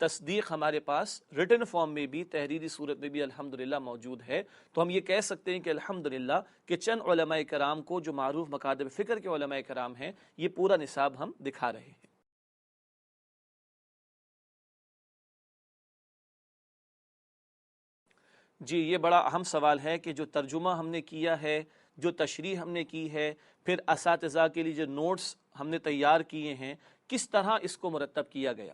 تصدیق ہمارے پاس written form میں بھی، تحریری صورت میں بھی الحمدللہ موجود ہے۔ تو ہم یہ کہہ سکتے ہیں کہ الحمدللہ کہ چند علماء کرام کو، جو معروف مکاتب فکر کے علماء کرام ہیں، یہ پورا نصاب ہم دکھا رہے ہیں۔ جی، یہ بڑا اہم سوال ہے کہ جو ترجمہ ہم نے کیا ہے، جو تشریح ہم نے کی ہے، پھر اساتذہ کے لیے جو نوٹس ہم نے تیار کیے ہیں، کس طرح اس کو مرتب کیا گیا۔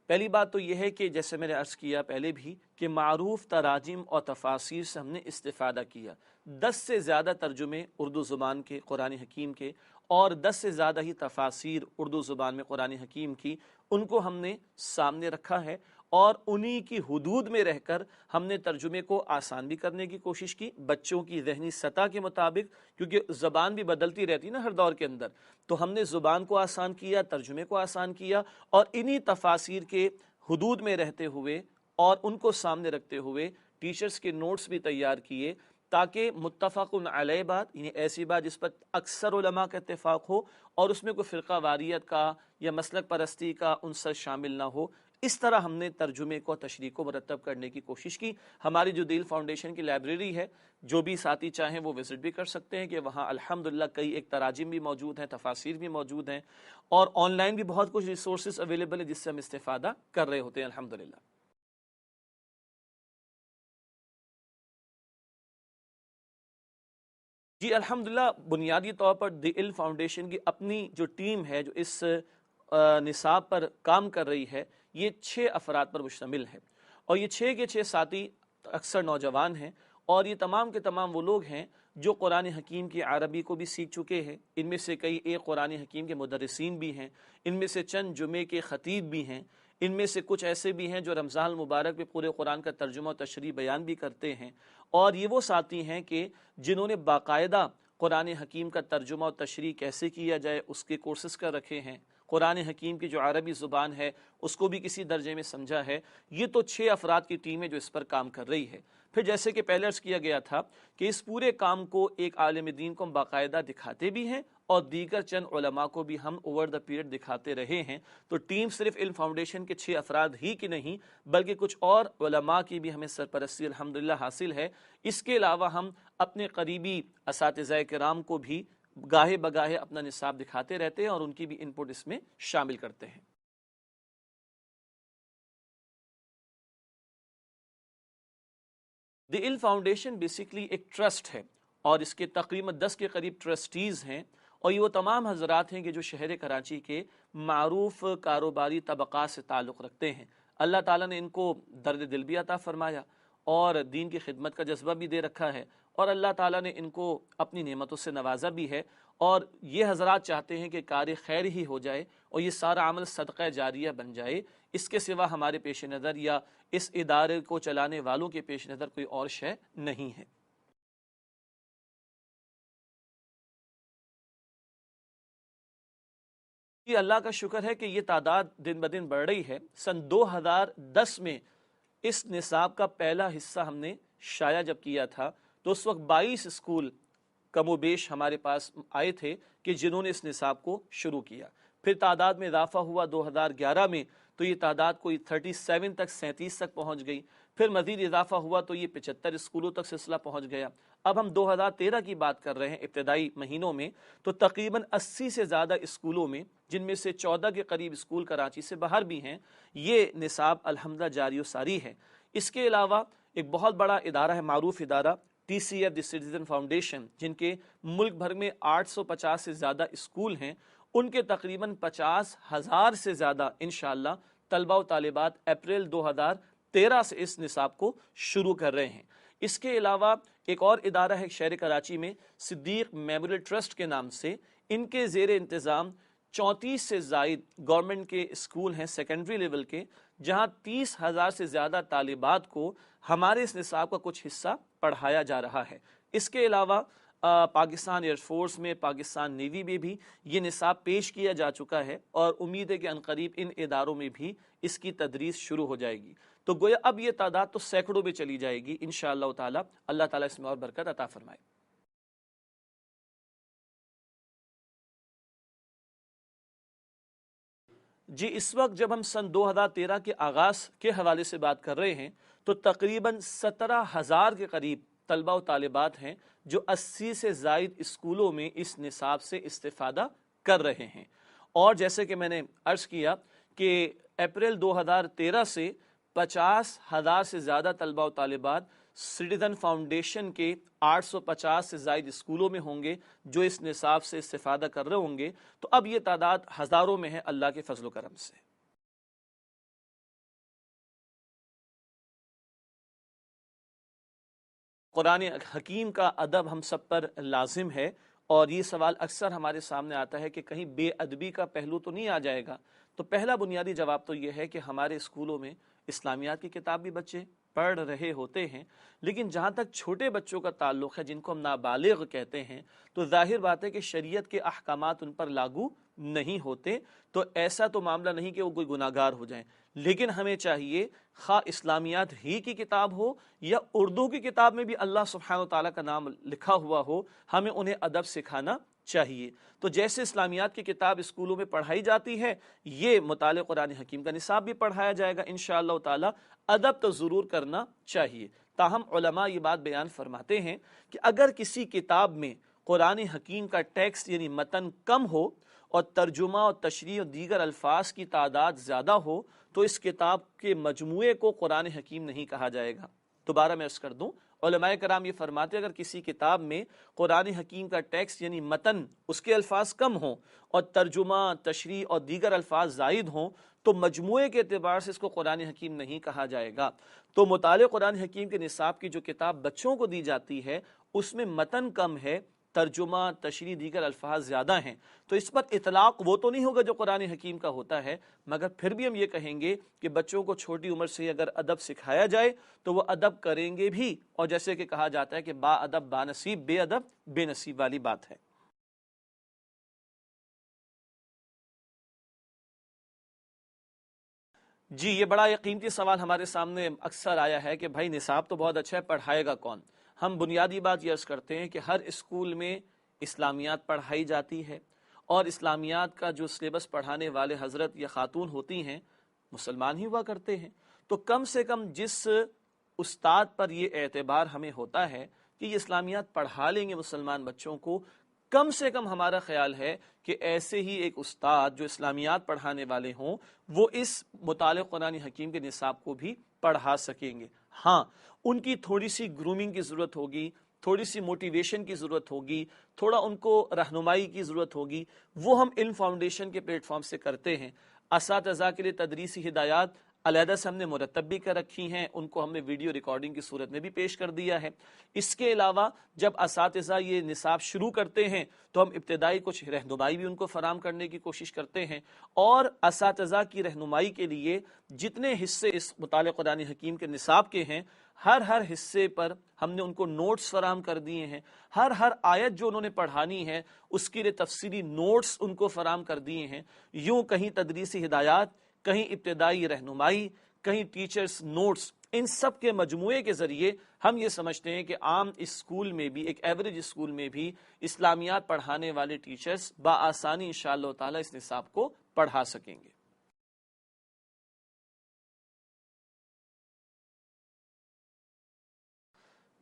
پہلی بات تو یہ ہے کہ جیسے میں نے عرض کیا پہلے بھی کہ معروف تراجم اور تفاسیر سے ہم نے استفادہ کیا۔ 10 سے زیادہ ترجمے اردو زبان کے قرآن حکیم کے، اور 10 سے زیادہ ہی تفاسیر اردو زبان میں قرآن حکیم کی، ان کو ہم نے سامنے رکھا ہے، اور انہی کی حدود میں رہ کر ہم نے ترجمے کو آسان بھی کرنے کی کوشش کی بچوں کی ذہنی سطح کے مطابق، کیونکہ زبان بھی بدلتی رہتی ہے نا ہر دور کے اندر۔ تو ہم نے زبان کو آسان کیا، ترجمے کو آسان کیا، اور انہی تفاسیر کے حدود میں رہتے ہوئے اور ان کو سامنے رکھتے ہوئے ٹیچرز کے نوٹس بھی تیار کیے، تاکہ متفق علیہ بات، یعنی ایسی بات جس پر اکثر علماء کا اتفاق ہو، اور اس میں کوئی فرقہ واریت کا یا مسلک پرستی کا عنصر شامل نہ ہو، اس طرح ہم نے ترجمے کو، تشریح کو مرتب کرنے کی کوشش کی۔ ہماری جو دل فاؤنڈیشن کی لائبریری ہے، جو بھی ساتھی چاہیں وہ وزٹ بھی کر سکتے ہیں، کہ وہاں الحمدللہ کئی ایک تراجم بھی موجود ہیں، تفاسیر بھی موجود ہیں، اور آن لائن بھی بہت کچھ ریسورسز اویلیبل ہیں جس سے ہم استفادہ کر رہے ہوتے ہیں الحمدللہ۔ جی الحمدللہ، بنیادی طور پر دی علم فاؤنڈیشن کی اپنی جو ٹیم ہے، جو اس نصاب پر کام کر رہی ہے، یہ 6 افراد پر مشتمل ہے، اور یہ 6 کے 6 ساتھی اکثر نوجوان ہیں، اور یہ تمام کے تمام وہ لوگ ہیں جو قرآن حکیم کی عربی کو بھی سیکھ چکے ہیں۔ ان میں سے کئی ایک قرآن حکیم کے مدرسین بھی ہیں، ان میں سے چند جمعے کے خطیب بھی ہیں، ان میں سے کچھ ایسے بھی ہیں جو رمضان المبارک میں پورے قرآن کا ترجمہ و تشریح بیان بھی کرتے ہیں، اور یہ وہ ساتھی ہیں کہ جنہوں نے باقاعدہ قرآن حکیم کا ترجمہ و تشریح کیسے کیا جائے اس کے کورسز کر رکھے ہیں، قرآن حکیم کی جو عربی زبان ہے اس کو بھی کسی درجے میں سمجھا ہے۔ یہ تو 6 افراد کی ٹیم ہے جو اس پر کام کر رہی ہے۔ پھر جیسے کہ پہلے عرض کیا گیا تھا کہ اس پورے کام کو ایک عالم دین کو ہم باقاعدہ دکھاتے بھی ہیں، اور دیگر چند علماء کو بھی ہم اوور دا پیریڈ دکھاتے رہے ہیں۔ تو ٹیم صرف علم فاؤنڈیشن کے 6 افراد ہی کی نہیں، بلکہ کچھ اور علماء کی بھی ہمیں سرپرستی الحمدللہ حاصل ہے۔ اس کے علاوہ ہم اپنے قریبی اساتذہ کرام کو بھی گاہے بگاہے اپنا نصاب دکھاتے رہتے ہیں، اور ان کی بھی ان پٹ اس میں شامل کرتے ہیں۔ دی علم فاؤنڈیشن بیسیکلی ایک ٹرسٹ ہے، اور اس کے تقریباً 10 کے قریب ٹرسٹیز ہیں، اور یہ وہ تمام حضرات ہیں کہ جو شہر کراچی کے معروف کاروباری طبقات سے تعلق رکھتے ہیں۔ اللہ تعالیٰ نے ان کو درد دل بھی عطا فرمایا، اور دین کی خدمت کا جذبہ بھی دے رکھا ہے، اور اللہ تعالیٰ نے ان کو اپنی نعمتوں سے نوازا بھی ہے، اور یہ حضرات چاہتے ہیں کہ کار خیر ہی ہو جائے، اور یہ سارا عمل صدقہ جاریہ بن جائے۔ اس کے سوا ہمارے پیش نظر یا اس ادارے کو چلانے والوں کے پیش نظر کوئی اور شے نہیں ہے۔ یہ اللہ کا شکر ہے کہ یہ تعداد دن بدن بڑھ رہی ہے۔ سن 2010 میں اس نصاب کا پہلا حصہ ہم نے شائع جب کیا تھا، تو اس وقت 22 اسکول کم و بیش ہمارے پاس آئے تھے کہ جنہوں نے اس نصاب کو شروع کیا۔ پھر تعداد میں اضافہ ہوا 2011 میں، تو یہ تعداد کوئی 37 تک 37 تک پہنچ گئی۔ پھر مزید اضافہ ہوا تو یہ 75 اسکولوں تک سلسلہ پہنچ گیا۔ اب ہم 2013 کی بات کر رہے ہیں، ابتدائی مہینوں میں تو تقریباً 80 سے زیادہ اسکولوں میں، جن میں سے 14 کے قریب اسکول کراچی سے باہر بھی ہیں، یہ نصاب الحمدللہ جاری و ساری ہے۔ اس کے علاوہ ایک بہت بڑا ادارہ ہے، معروف ادارہ TCF دی سٹیزن فاؤنڈیشن، جن کے ملک بھر میں 850 سے زیادہ اسکول ہیں، ان کے تقریباً 50,000 سے زیادہ انشاءاللہ طلبہ و طالبات اپریل 2013 سے اس نصاب کو شروع کر رہے ہیں۔ اس کے علاوہ ایک اور ادارہ ہے شہر کراچی میں، صدیق میموریل ٹرسٹ کے نام سے، ان کے زیر انتظام 34 سے زائد گورنمنٹ کے اسکول ہیں سیکنڈری لیول کے، جہاں 30,000 سے زیادہ طالبات کو ہمارے اس نصاب کا کچھ حصہ پڑھایا جا رہا ہے۔ اس کے علاوہ پاکستان ایئر فورس میں، پاکستان نیوی میں بھی یہ نصاب پیش کیا جا چکا ہے، اور امید ہے کہ عنقریب ان اداروں میں بھی اس کی تدریس شروع ہو جائے گی۔ تو گویا اب یہ تعداد تو سینکڑوں میں چلی جائے گی انشاءاللہ تعالی۔ اللہ تعالیٰ اس میں اور برکت عطا فرمائے۔ جی اس وقت جب ہم سن 2013 کے آغاز کے حوالے سے بات کر رہے ہیں تو تقریباً 17,000 کے قریب طلبہ و طالبات ہیں جو 80 سے زائد اسکولوں میں اس نصاب سے استفادہ کر رہے ہیں۔ اور جیسے کہ میں نے عرض کیا کہ اپریل 2013 سے 50,000 سے زیادہ طلبہ و طالبات سٹیزن فاؤنڈیشن کے 850 سے زائد اسکولوں میں ہوں گے جو اس نصاب سے استفادہ کر رہے ہوں گے، تو اب یہ تعداد ہزاروں میں ہے اللہ کے فضل و کرم سے۔ قرآن حکیم کا ادب ہم سب پر لازم ہے، اور یہ سوال اکثر ہمارے سامنے آتا ہے کہ کہیں بے ادبی کا پہلو تو نہیں آ جائے گا؟ تو پہلا بنیادی جواب تو یہ ہے کہ ہمارے اسکولوں میں اسلامیات کی کتاب بھی بچے پڑھ رہے ہوتے ہیں، لیکن جہاں تک چھوٹے بچوں کا تعلق ہے جن کو ہم نابالغ کہتے ہیں، تو ظاہر بات ہے کہ شریعت کے احکامات ان پر لاگو نہیں ہوتے، تو ایسا تو معاملہ نہیں کہ وہ کوئی گناہ گار ہو جائیں۔ لیکن ہمیں چاہیے خواہ اسلامیات ہی کی کتاب ہو یا اردو کی کتاب میں بھی اللہ سبحانہ وتعالیٰ کا نام لکھا ہوا ہو، ہمیں انہیں ادب سکھانا چاہیے۔ تو جیسے اسلامیات کی کتاب اسکولوں میں پڑھائی جاتی ہے، یہ مطالعہ قرآن حکیم کا نصاب بھی پڑھایا جائے گا انشاءاللہ تعالی۔ ادب تو ضرور کرنا چاہیے، تاہم علماء یہ بات بیان فرماتے ہیں کہ اگر کسی کتاب میں قرآن حکیم کا ٹیکسٹ یعنی متن کم ہو اور ترجمہ اور تشریح اور دیگر الفاظ کی تعداد زیادہ ہو تو اس کتاب کے مجموعے کو قرآن حکیم نہیں کہا جائے گا۔ دوبارہ میں عرض کر دوں، علماء کرام یہ فرماتے ہیں اگر کسی کتاب میں قرآن حکیم کا ٹیکسٹ یعنی متن اس کے الفاظ کم ہوں اور ترجمہ، تشریح اور دیگر الفاظ زائد ہوں تو مجموعے کے اعتبار سے اس کو قرآن حکیم نہیں کہا جائے گا۔ تو مطالعہ قرآن حکیم کے نصاب کی جو کتاب بچوں کو دی جاتی ہے اس میں متن کم ہے، ترجمہ، تشریح، دیگر الفاظ زیادہ ہیں، تو اس پر اطلاق وہ تو نہیں ہوگا جو قرآن حکیم کا ہوتا ہے، مگر پھر بھی ہم یہ کہیں گے کہ بچوں کو چھوٹی عمر سے اگر ادب سکھایا جائے تو وہ ادب کریں گے بھی، اور جیسے کہ کہا جاتا ہے کہ با ادب با نصیب، بے ادب بے نصیب والی بات ہے۔ جی یہ بڑا قیمتی سوال ہمارے سامنے اکثر آیا ہے کہ بھائی نصاب تو بہت اچھا ہے، پڑھائے گا کون؟ ہم بنیادی بات یہ عرض کرتے ہیں کہ ہر اسکول میں اسلامیات پڑھائی جاتی ہے، اور اسلامیات کا جو سلیبس پڑھانے والے حضرت یا خاتون ہوتی ہیں مسلمان ہی ہوا کرتے ہیں، تو کم سے کم جس استاد پر یہ اعتبار ہمیں ہوتا ہے کہ یہ اسلامیات پڑھا لیں گے مسلمان بچوں کو، کم سے کم ہمارا خیال ہے کہ ایسے ہی ایک استاد جو اسلامیات پڑھانے والے ہوں وہ اس مطالعہ قرآن حکیم کے نصاب کو بھی پڑھا سکیں گے۔ ہاں ان کی تھوڑی سی گرومنگ کی ضرورت ہوگی، تھوڑی سی موٹیویشن کی ضرورت ہوگی، تھوڑا ان کو رہنمائی کی ضرورت ہوگی، وہ ہم علم فاؤنڈیشن کے پلیٹ فارم سے کرتے ہیں۔ اساتذہ کے لیے تدریسی ہدایات علیحدہ سے ہم نے مرتب بھی کر رکھی ہیں، ان کو ہم نے ویڈیو ریکارڈنگ کی صورت میں بھی پیش کر دیا ہے۔ اس کے علاوہ جب اساتذہ یہ نصاب شروع کرتے ہیں تو ہم ابتدائی کچھ رہنمائی بھی ان کو فراہم کرنے کی کوشش کرتے ہیں، اور اساتذہ کی رہنمائی کے لیے جتنے حصے اس مطالعہ قرآن حکیم کے نصاب کے ہیں ہر حصے پر ہم نے ان کو نوٹس فراہم کر دیے ہیں، ہر آیت جو انہوں نے پڑھانی ہے اس کے لیے تفصیلی نوٹس ان کو فراہم کر دیے ہیں۔ یوں کہیں تدریسی ہدایات، کہیں ابتدائی رہنمائی، کہیں ٹیچرز نوٹس، ان سب کے مجموعے کے ذریعے ہم یہ سمجھتے ہیں کہ عام اسکول میں بھی، ایک ایوریج اسکول میں بھی اسلامیات پڑھانے والے ٹیچرز بآسانی انشاءاللہ تعالی اس نصاب کو پڑھا سکیں گے۔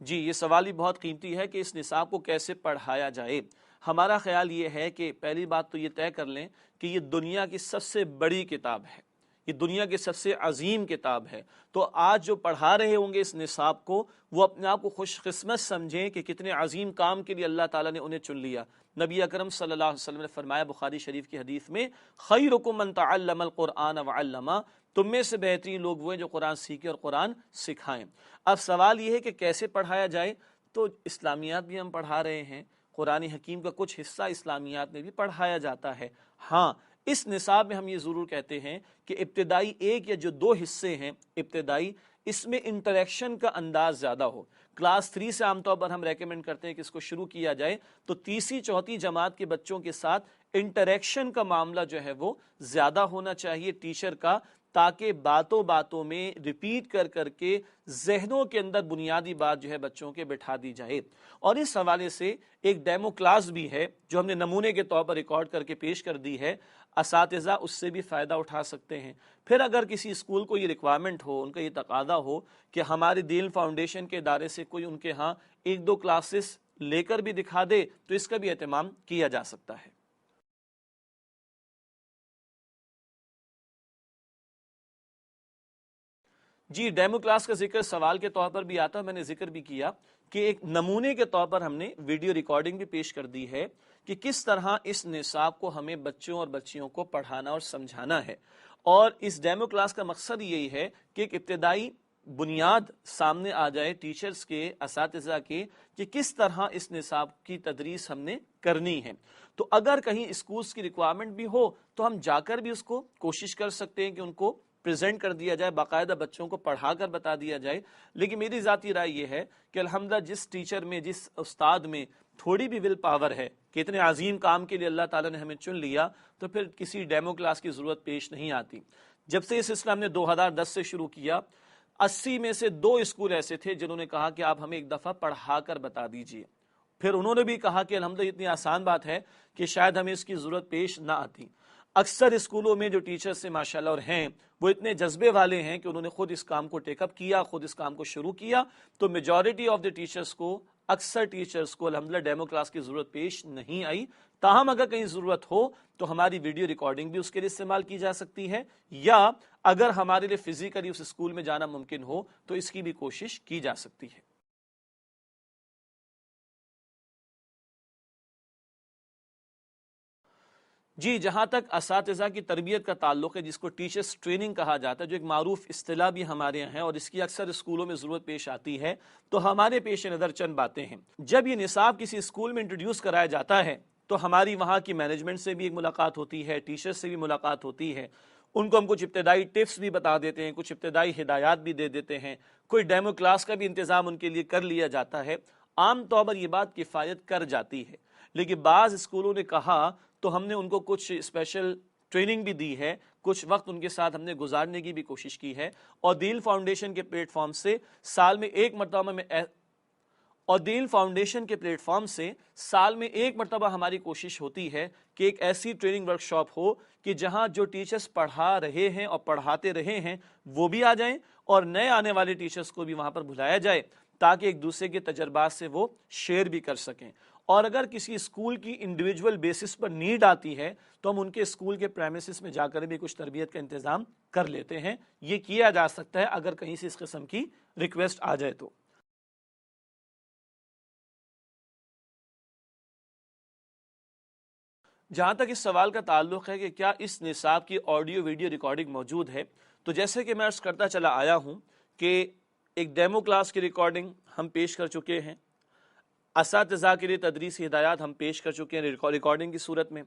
جی یہ سوال بھی بہت قیمتی ہے کہ اس نصاب کو کیسے پڑھایا جائے۔ ہمارا خیال یہ ہے کہ پہلی بات تو یہ طے کر لیں کہ یہ دنیا کی سب سے بڑی کتاب ہے، یہ دنیا کی سب سے عظیم کتاب ہے، تو آج جو پڑھا رہے ہوں گے اس نصاب کو وہ اپنے آپ کو خوش قسمت سمجھیں کہ کتنے عظیم کام کے لیے اللہ تعالیٰ نے انہیں چن لیا۔ نبی اکرم صلی اللہ علیہ وسلم نے فرمایا بخاری شریف کی حدیث میں، خیرکم من تعلم القرآن وعلمہ، تم میں سے بہترین لوگ وہ ہیں جو قرآن سیکھیں اور قرآن سکھائیں۔ اب سوال یہ ہے کہ کیسے پڑھایا جائے، تو اسلامیات بھی ہم پڑھا رہے ہیں، قرآن حکیم کا کچھ حصہ اسلامیات میں بھی پڑھایا جاتا ہے۔ ہاں اس نصاب میں ہم یہ ضرور کہتے ہیں کہ ابتدائی ایک یا جو دو حصے ہیں ابتدائی، اس میں انٹریکشن کا انداز زیادہ ہو۔ کلاس 3 سے عام طور پر ہم ریکمینڈ کرتے ہیں کہ اس کو شروع کیا جائے تو تیسری چوتھی جماعت کے بچوں کے ساتھ انٹریکشن کا معاملہ جو ہے وہ زیادہ ہونا چاہیے ٹیچر کا، تاکہ باتوں باتوں میں ریپیٹ کر کر کے ذہنوں کے اندر بنیادی بات جو ہے بچوں کے بٹھا دی جائے۔ اور اس حوالے سے ایک ڈیمو کلاس بھی ہے جو ہم نے نمونے کے طور پر ریکارڈ کر کے پیش کر دی ہے، اساتذہ اس سے بھی فائدہ اٹھا سکتے ہیں۔ پھر اگر کسی اسکول کو یہ ریکوائرمنٹ ہو، ان کا یہ تقاضا ہو کہ ہمارے دین فاؤنڈیشن کے ادارے سے کوئی ان کے ہاں ایک دو کلاسز لے کر بھی دکھا دے تو اس کا بھی اہتمام کیا جا سکتا ہے۔ جی، ڈیمو کلاس کا ذکر سوال کے طور پر بھی آتا ہے، میں نے ذکر بھی کیا کہ ایک نمونے کے طور پر ہم نے ویڈیو ریکارڈنگ بھی پیش کر دی ہے کہ کس طرح اس نصاب کو ہمیں بچوں اور بچیوں کو پڑھانا اور سمجھانا ہے۔ اور اس ڈیمو کلاس کا مقصد یہی ہے کہ ایک ابتدائی بنیاد سامنے آ جائے ٹیچرز کے، اساتذہ کے، کہ کس طرح اس نصاب کی تدریس ہم نے کرنی ہے۔ تو اگر کہیں اسکولز کی ریکوائرمنٹ بھی ہو تو ہم جا کر بھی اس کو کوشش کر سکتے ہیں کہ ان کو پریزنٹ کر دیا جائے، باقاعدہ بچوں کو پڑھا کر بتا دیا جائے۔ لیکن میری ذاتی رائے یہ ہے کہ الحمدللہ جس ٹیچر میں، جس استاد میں تھوڑی بھی ول پاور ہے کہ اتنے عظیم کام کے لیے اللہ تعالیٰ نے ہمیں چن لیا، تو پھر کسی ڈیمو کلاس کی ضرورت پیش نہیں آتی۔ جب سے یہ سلسلہ ہم نے 2010 سے شروع کیا، 80 میں سے 2 اسکول ایسے تھے جنہوں نے کہا کہ آپ ہمیں ایک دفعہ پڑھا کر بتا دیجئے۔ پھر انہوں نے بھی کہا کہ الحمدللہ اتنی آسان بات ہے کہ شاید ہمیں اس کی ضرورت پیش نہ آتی۔ اکثر اسکولوں میں جو ٹیچرز سے ماشاءاللہ اور ہیں، وہ اتنے جذبے والے ہیں کہ انہوں نے خود اس کام کو ٹیک اپ کیا، خود اس کام کو شروع کیا۔ تو میجورٹی آف دی ٹیچرز کو، اکثر ٹیچرز کو الحمدللہ ڈیمو کلاس کی ضرورت پیش نہیں آئی۔ تاہم اگر کہیں ضرورت ہو تو ہماری ویڈیو ریکارڈنگ بھی اس کے لیے استعمال کی جا سکتی ہے، یا اگر ہمارے لیے فزیکلی اس اسکول میں جانا ممکن ہو تو اس کی بھی کوشش کی جا سکتی ہے۔ جی، جہاں تک اساتذہ کی تربیت کا تعلق ہے، جس کو ٹیچرز ٹریننگ کہا جاتا ہے، جو ایک معروف اصطلاح بھی ہمارے یہاں ہے اور اس کی اکثر اسکولوں میں ضرورت پیش آتی ہے، تو ہمارے پیش نظر چند باتیں ہیں۔ جب یہ نصاب کسی اسکول میں انٹروڈیوس کرایا جاتا ہے تو ہماری وہاں کی مینجمنٹ سے بھی ایک ملاقات ہوتی ہے، ٹیچرز سے بھی ملاقات ہوتی ہے، ان کو ہم کچھ ابتدائی ٹپس بھی بتا دیتے ہیں، کچھ ابتدائی ہدایات بھی دے دیتے ہیں، کوئی ڈیمو کلاس کا بھی انتظام ان کے لیے کر لیا جاتا ہے۔ عام طور پر یہ بات کفایت کر جاتی ہے، لیکن بعض اسکولوں نے کہا تو ہم نے ان کو کچھ اسپیشل ٹریننگ بھی دی ہے، کچھ وقت ان کے ساتھ ہم نے گزارنے کی بھی کوشش کی ہے، اور دین فاؤنڈیشن کے پلیٹ فارم سے سال میں ایک مرتبہ ہماری کوشش ہوتی ہے کہ ایک ایسی ٹریننگ ورکشاپ ہو کہ جہاں جو ٹیچرز پڑھا رہے ہیں اور پڑھاتے رہے ہیں وہ بھی آ جائیں، اور نئے آنے والے ٹیچرز کو بھی وہاں پر بلایا جائے تاکہ ایک دوسرے کے تجربات سے وہ شیئر بھی کر سکیں۔ اور اگر کسی اسکول کی انڈیویجول بیسس پر نیڈ آتی ہے تو ہم ان کے اسکول کے پریمیسس میں جا کر بھی کچھ تربیت کا انتظام کر لیتے ہیں۔ یہ کیا جا سکتا ہے اگر کہیں سے اس قسم کی ریکویسٹ آ جائے تو۔ جہاں تک اس سوال کا تعلق ہے کہ کیا اس نصاب کی آڈیو ویڈیو ریکارڈنگ موجود ہے، تو جیسے کہ میں عرض کرتا چلا آیا ہوں کہ ایک ڈیمو کلاس کی ریکارڈنگ ہم پیش کر چکے ہیں، اساتذہ کے لیے تدریسی ہدایات ہم پیش کر چکے ہیں ریکارڈنگ کی صورت میں،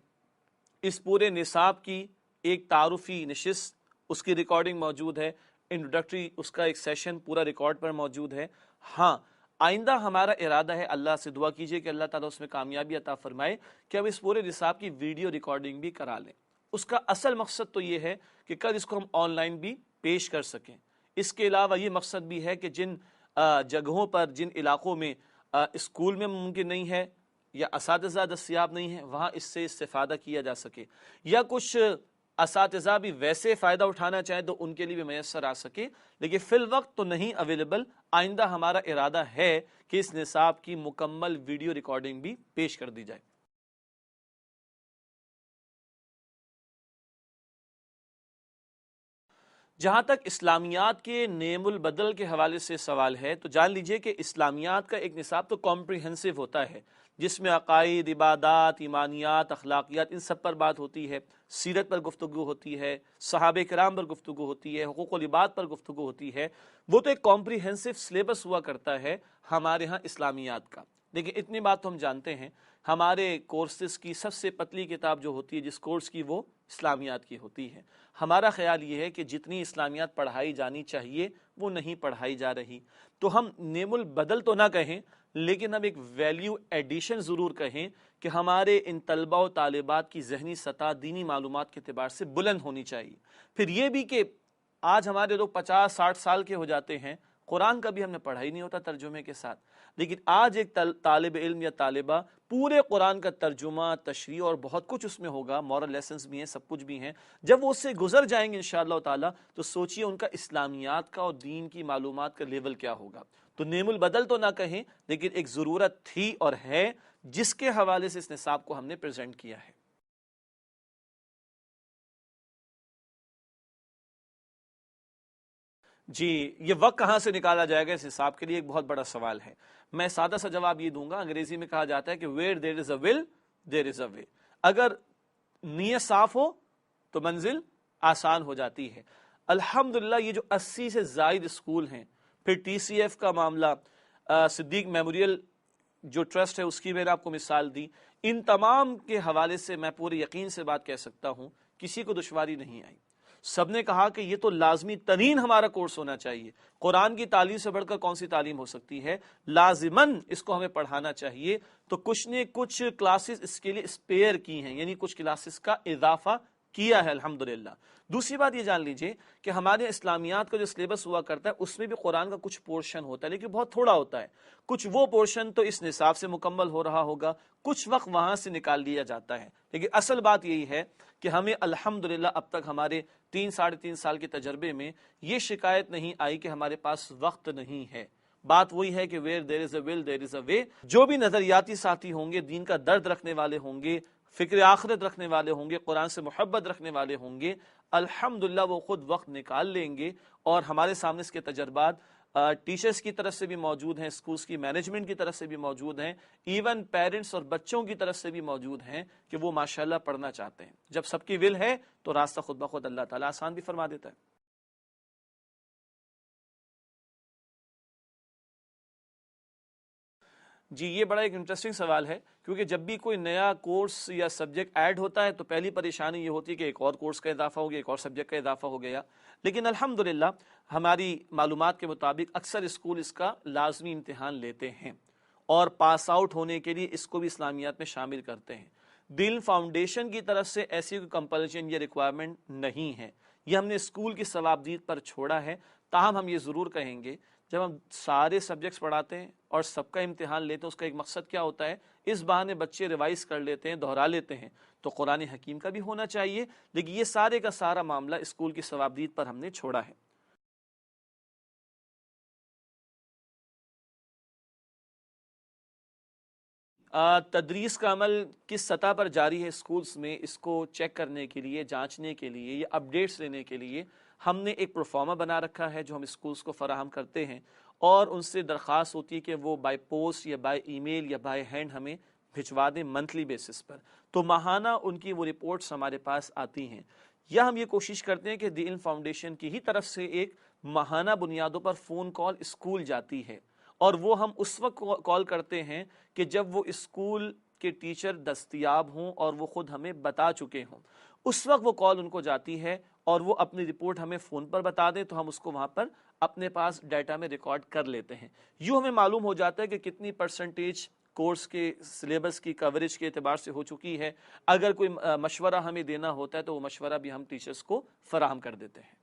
اس پورے نصاب کی ایک تعارفی نشست اس کی ریکارڈنگ موجود ہے، انٹروڈکٹری اس کا ایک سیشن پورا ریکارڈ پر موجود ہے۔ ہاں، آئندہ ہمارا ارادہ ہے، اللہ سے دعا کیجئے کہ اللہ تعالیٰ اس میں کامیابی عطا فرمائے، کہ ہم اس پورے نصاب کی ویڈیو ریکارڈنگ بھی کرا لیں۔ اس کا اصل مقصد تو یہ ہے کہ کل اس کو ہم آن لائن بھی پیش کر سکیں۔ اس کے علاوہ یہ مقصد بھی ہے کہ جن جگہوں پر، جن علاقوں میں اسکول میں ممکن نہیں ہے یا اساتذہ دستیاب نہیں ہے، وہاں اس سے استفادہ کیا جا سکے، یا کچھ اساتذہ بھی ویسے فائدہ اٹھانا چاہیں تو ان کے لیے بھی میسر آ سکے، لیکن فی الوقت تو نہیں اویلیبل۔ آئندہ ہمارا ارادہ ہے کہ اس نصاب کی مکمل ویڈیو ریکارڈنگ بھی پیش کر دی جائے۔ جہاں تک اسلامیات کے نیم البدل کے حوالے سے سوال ہے تو جان لیجئے کہ اسلامیات کا ایک نصاب تو کمپریہنسو ہوتا ہے، جس میں عقائد، عبادات، ایمانیات، اخلاقیات، ان سب پر بات ہوتی ہے، سیرت پر گفتگو ہوتی ہے، صحابہ کرام پر گفتگو ہوتی ہے، حقوق العباد پر گفتگو ہوتی ہے۔ وہ تو ایک کمپریہنسو سلیبس ہوا کرتا ہے ہمارے ہاں اسلامیات کا۔ لیکن اتنی بات تو ہم جانتے ہیں، ہمارے کورسز کی سب سے پتلی کتاب جو ہوتی ہے جس کورس کی، وہ اسلامیات کی ہوتی ہے۔ ہمارا خیال یہ ہے کہ جتنی اسلامیات پڑھائی جانی چاہیے وہ نہیں پڑھائی جا رہی، تو ہم نیم البدل تو نہ کہیں، لیکن ہم ایک ویلیو ایڈیشن ضرور کہیں کہ ہمارے ان طلبہ و طالبات کی ذہنی سطح دینی معلومات کے اعتبار سے بلند ہونی چاہیے۔ پھر یہ بھی کہ آج ہمارے لوگ 50-60 سال کے ہو جاتے ہیں، قرآن کا بھی ہم نے پڑھا ہی نہیں ہوتا ترجمے کے ساتھ، لیکن آج ایک طالب علم یا طالبہ پورے قرآن کا ترجمہ، تشریح اور بہت کچھ اس میں ہوگا، مورل لیسنز بھی ہیں، سب کچھ بھی ہیں، جب وہ اس سے گزر جائیں گے انشاءاللہ تعالی تو سوچئے ان کا اسلامیات کا اور دین کی معلومات کا لیول کیا ہوگا۔ تو نعم البدل تو نہ کہیں، لیکن ایک ضرورت تھی اور ہے جس کے حوالے سے اس نصاب کو ہم نے پریزنٹ کیا ہے۔ جی، یہ وقت کہاں سے نکالا جائے گا اس حساب کے لیے ایک بہت بڑا سوال ہے۔ میں سادہ سا جواب یہ دوں گا، انگریزی میں کہا جاتا ہے کہ where there is a will there is a way۔ اگر نیت صاف ہو تو منزل آسان ہو جاتی ہے۔ الحمدللہ یہ جو 80 سے زائد اسکول ہیں، پھر ٹی سی ایف کا معاملہ، صدیق میموریل جو ٹرسٹ ہے اس کی میں نے آپ کو مثال دی، ان تمام کے حوالے سے میں پورے یقین سے بات کہہ سکتا ہوں کسی کو دشواری نہیں آئی۔ سب نے کہا کہ یہ تو لازمی ترین ہمارا کورس ہونا چاہیے، قرآن کی تعلیم سے بڑھ کر کون سی تعلیم ہو سکتی ہے، لازماً اس کو ہمیں پڑھانا چاہیے۔ تو کچھ نے کچھ کلاسز اس کے لیے اسپیئر کی ہیں، یعنی کچھ کلاسز کا اضافہ کیا ہے الحمدللہ۔ دوسری بات یہ جان لیجئے کہ ہمارے اسلامیات کا جو سلیبس ہوا کرتا ہے اس میں بھی قرآن کا کچھ پورشن ہوتا ہے، لیکن بہت تھوڑا ہوتا ہے۔ کچھ وہ پورشن تو اس نصاب سے مکمل ہو رہا ہوگا، کچھ وقت وہاں سے نکال لیا جاتا ہے، لیکن اصل بات یہی ہے کہ ہمیں الحمدللہ اب تک ہمارے 3-3.5 سال کے تجربے میں یہ شکایت نہیں آئی کہ ہمارے پاس وقت نہیں ہے۔ بات وہی ہے کہ where there is a will there is a way۔ جو بھی نظریاتی ساتھی ہوں گے، دین کا درد رکھنے والے ہوں گے، فکر آخرت رکھنے والے ہوں گے، قرآن سے محبت رکھنے والے ہوں گے، الحمدللہ وہ خود وقت نکال لیں گے۔ اور ہمارے سامنے اس کے تجربات ٹیچرز کی طرف سے بھی موجود ہیں، سکولز کی مینجمنٹ کی طرف سے بھی موجود ہیں، ایون پیرنٹس اور بچوں کی طرف سے بھی موجود ہیں کہ وہ ماشاءاللہ پڑھنا چاہتے ہیں۔ جب سب کی ول ہے تو راستہ خود بخود اللہ تعالیٰ آسان بھی فرما دیتا ہے۔ جی، یہ بڑا ایک انٹرسٹنگ سوال ہے، کیونکہ جب بھی کوئی نیا کورس یا سبجیکٹ ایڈ ہوتا ہے تو پہلی پریشانی یہ ہوتی ہے کہ ایک اور کورس کا اضافہ ہو گیا، ایک اور سبجیکٹ کا اضافہ ہو گیا، لیکن الحمدللہ ہماری معلومات کے مطابق اکثر اسکول اس کا لازمی امتحان لیتے ہیں اور پاس آؤٹ ہونے کے لیے اس کو بھی اسلامیات میں شامل کرتے ہیں۔ دل فاؤنڈیشن کی طرف سے ایسی کوئی کمپلشن یا ریکوائرمنٹ نہیں ہے، یہ ہم نے اسکول کی ثوابدید پر چھوڑا ہے۔ تاہم ہم یہ ضرور کہیں گے جب ہم سارے سبجیکٹس پڑھاتے ہیں اور سب کا امتحان لیتے ہیں، اس کا ایک مقصد کیا ہوتا ہے، اس بہانے بچے ریوائز کر لیتے ہیں، دہرا لیتے ہیں، تو قرآن حکیم کا بھی ہونا چاہیے، لیکن یہ سارے کا سارا معاملہ اسکول کی ثوابدید پر ہم نے چھوڑا ہے۔ تدریس کا عمل کس سطح پر جاری ہے اسکولز میں، اس کو چیک کرنے کے لیے، جانچنے کے لیے یا اپڈیٹس لینے کے لیے ہم نے ایک پروفارما بنا رکھا ہے جو ہم اسکولز کو فراہم کرتے ہیں، اور ان سے درخواست ہوتی ہے کہ وہ بائی پوسٹ یا بائی ای میل یا بائی ہینڈ ہمیں بھجوا دیں منتھلی بیسس پر۔ تو ماہانہ ان کی وہ رپورٹس ہمارے پاس آتی ہیں، یا ہم یہ کوشش کرتے ہیں کہ دی علم فاؤنڈیشن کی ہی طرف سے ایک ماہانہ بنیادوں پر فون کال اسکول جاتی ہے، اور وہ ہم اس وقت کال کرتے ہیں کہ جب وہ اسکول کے ٹیچر دستیاب ہوں اور وہ خود ہمیں بتا چکے ہوں، اس وقت وہ کال ان کو جاتی ہے اور وہ اپنی رپورٹ ہمیں فون پر بتا دیں تو ہم اس کو وہاں پر اپنے پاس ڈیٹا میں ریکارڈ کر لیتے ہیں۔ یوں ہمیں معلوم ہو جاتا ہے کہ کتنی پرسنٹیج کورس کے سلیبس کی کوریج کے اعتبار سے ہو چکی ہے۔ اگر کوئی مشورہ ہمیں دینا ہوتا ہے تو وہ مشورہ بھی ہم ٹیچرز کو فراہم کر دیتے ہیں۔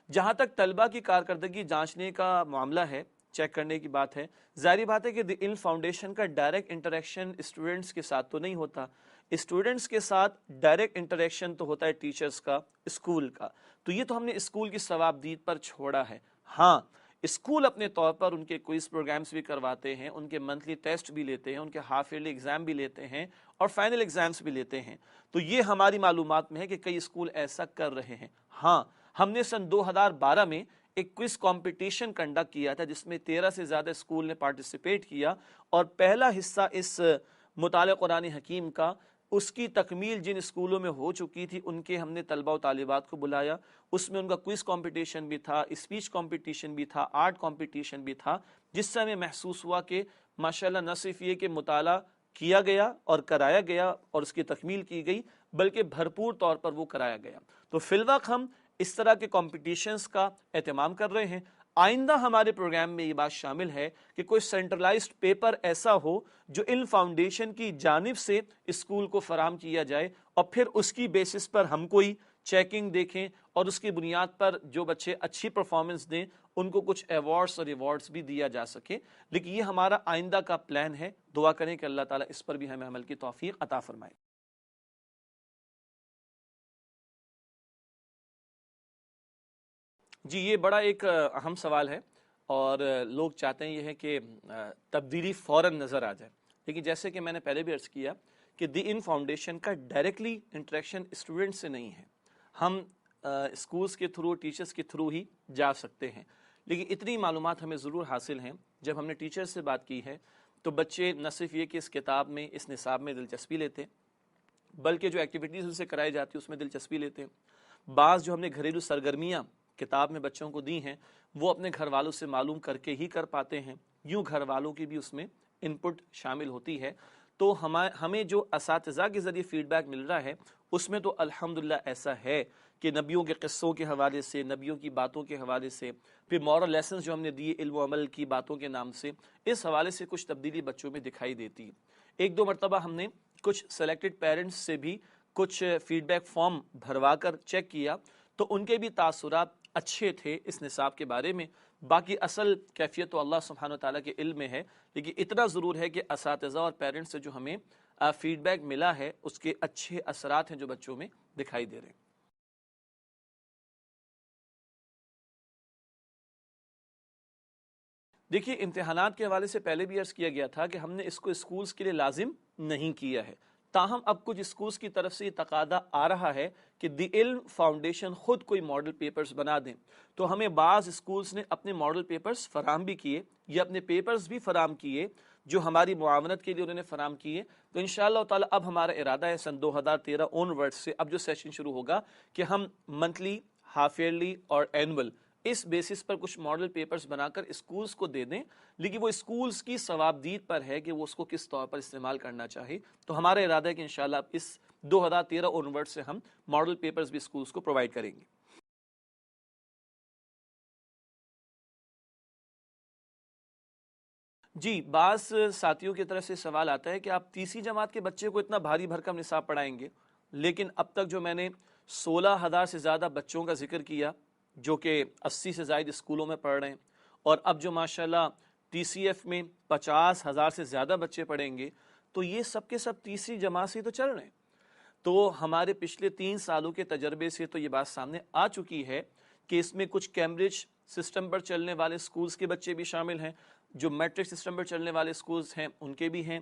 جہاں تک طلبہ کی کارکردگی جانچنے کا معاملہ ہے، چیک کرنے کی بات ہے، ظاہری بات ہے کہ دی علم فاؤنڈیشن کا ڈائریکٹ انٹریکشن اسٹوڈنٹس کے ساتھ تو نہیں ہوتا، اسٹوڈنٹس کے ساتھ ڈائریکٹ انٹریکشن تو ہوتا ہے ٹیچرز کا، اسکول کا، تو یہ تو ہم نے اسکول کی ثوابدید پر چھوڑا ہے۔ ہاں، اسکول اپنے طور پر ان کے کوئز پروگرامز بھی کرواتے ہیں، ان کے منتھلی ٹیسٹ بھی لیتے ہیں، ان کے ہاف ایئرلی ایگزام بھی لیتے ہیں اور فائنل ایگزامز بھی لیتے ہیں، تو یہ ہماری معلومات میں ہے کہ کئی اسکول ایسا کر رہے ہیں۔ ہاں، ہم نے سن 2012 میں ایک کوئز کمپٹیشن کنڈکٹ کیا تھا جس میں 13 سے زیادہ اسکول نے پارٹیسپیٹ کیا، اور پہلا حصہ اس مطالعہ قرآن حکیم کا، اس کی تکمیل جن اسکولوں میں ہو چکی تھی ان کے ہم نے طلبہ و طالبات کو بلایا، اس میں ان کا کوئز کمپٹیشن بھی تھا، اسپیچ کمپٹیشن بھی تھا، آرٹ کمپٹیشن بھی تھا، جس سے ہمیں محسوس ہوا کہ ماشاءاللہ نہ صرف یہ کہ مطالعہ کیا گیا اور کرایا گیا اور اس کی تکمیل کی گئی، بلکہ بھرپور طور پر وہ کرایا گیا۔ تو فی الوقت ہم اس طرح کے کمپٹیشنز کا اہتمام کر رہے ہیں۔ آئندہ ہمارے پروگرام میں یہ بات شامل ہے کہ کوئی سینٹرلائزڈ پیپر ایسا ہو جو علم فاؤنڈیشن کی جانب سے اسکول کو فراہم کیا جائے، اور پھر اس کی بیسس پر ہم کوئی چیکنگ دیکھیں اور اس کی بنیاد پر جو بچے اچھی پرفارمنس دیں ان کو کچھ ایوارڈز اور ریوارڈز بھی دیا جا سکے۔ لیکن یہ ہمارا آئندہ کا پلان ہے، دعا کریں کہ اللہ تعالیٰ اس پر بھی ہمیں عمل کی توفیق عطا فرمائے۔ جی یہ بڑا ایک اہم سوال ہے، اور لوگ چاہتے ہیں یہ ہے کہ تبدیلی فوراً نظر آ جائے، لیکن جیسے کہ میں نے پہلے بھی عرض کیا کہ دی ان فاؤنڈیشن کا ڈائریکٹلی انٹریکشن اسٹوڈنٹ سے نہیں ہے، ہم اسکولس کے تھرو، ٹیچرز کے تھرو ہی جا سکتے ہیں، لیکن اتنی معلومات ہمیں ضرور حاصل ہیں۔ جب ہم نے ٹیچر سے بات کی ہے تو بچے نہ صرف یہ کہ اس کتاب میں، اس نصاب میں دلچسپی لیتے ہیں، بلکہ جو ایکٹیویٹیز ان سے کرائی جاتی ہے اس میں دلچسپی لیتے ہیں۔ بعض جو ہم نے گھریلو سرگرمیاں کتاب میں بچوں کو دی ہیں وہ اپنے گھر والوں سے معلوم کر کے ہی کر پاتے ہیں، یوں گھر والوں کی بھی اس میں انپٹ شامل ہوتی ہے۔ تو ہمیں جو اساتذہ کے ذریعے فیڈ بیک مل رہا ہے اس میں تو الحمدللہ ایسا ہے کہ نبیوں کے قصوں کے حوالے سے، نبیوں کی باتوں کے حوالے سے، پھر مورل لیسنز جو ہم نے دیے علم و عمل کی باتوں کے نام سے، اس حوالے سے کچھ تبدیلی بچوں میں دکھائی دیتی ہے۔ ایک دو مرتبہ ہم نے کچھ سلیکٹڈ پیرنٹس سے بھی کچھ فیڈ بیک فارم بھروا کر چیک کیا تو ان کے بھی تاثرات اچھے تھے اس نصاب کے بارے میں۔ باقی اصل کیفیت تو اللہ سبحانہ وتعالیٰ کے علم میں ہے، لیکن اتنا ضرور ہے کہ اساتذہ اور پیرنٹس سے جو ہمیں فیڈ بیک ملا ہے اس کے اچھے اثرات ہیں جو بچوں میں دکھائی دے رہے ہیں۔ دیکھیے امتحانات کے حوالے سے پہلے بھی عرض کیا گیا تھا کہ ہم نے اس کو اسکولز کے لیے لازم نہیں کیا ہے، تاہم اب کچھ اسکولز کی طرف سے یہ تقاضا آ رہا ہے کہ دی علم فاؤنڈیشن خود کوئی ماڈل پیپرز بنا دیں، تو ہمیں بعض اسکولز نے اپنے ماڈل پیپرز فراہم بھی کیے یا اپنے پیپرز بھی فراہم کیے جو ہماری معاونت کے لیے انہوں نے فراہم کیے۔ تو انشاءاللہ تعالی اب ہمارا ارادہ ہے سن 2013 اون ورڈ سے اب جو سیشن شروع ہوگا کہ ہم منتھلی، ہاف ایئرلی اور اینول اس بیسس پر کچھ ماڈل پیپرز بنا کر اسکولز کو دے دیں، لیکن وہ اسکولز کی ثوابدید پر ہے کہ وہ اس کو کس طور پر استعمال کرنا چاہے۔ تو ہمارا ارادہ ہے کہ انشاءاللہ اب اس 2013 اونورڈ سے ہم ماڈل پیپرز بھی اسکولز کو پرووائڈ کریں گے۔ جی بعض ساتھیوں کی طرف سے سوال آتا ہے کہ آپ تیسری جماعت کے بچے کو اتنا بھاری بھرکم نصاب پڑھائیں گے، لیکن اب تک جو میں نے 16,000 سے زیادہ بچوں کا ذکر کیا جو کہ 80 سے زائد اسکولوں میں پڑھ رہے ہیں، اور اب جو ماشاءاللہ ٹی سی ایف میں 50,000 سے زیادہ بچے پڑھیں گے، تو یہ سب کے سب تیسری جماعت سے تو چل رہے ہیں۔ تو ہمارے پچھلے 3 سالوں کے تجربے سے تو یہ بات سامنے آ چکی ہے کہ اس میں کچھ کیمبرج سسٹم پر چلنے والے اسکولز کے بچے بھی شامل ہیں، جو میٹرک سسٹم پر چلنے والے اسکولز ہیں ان کے بھی ہیں،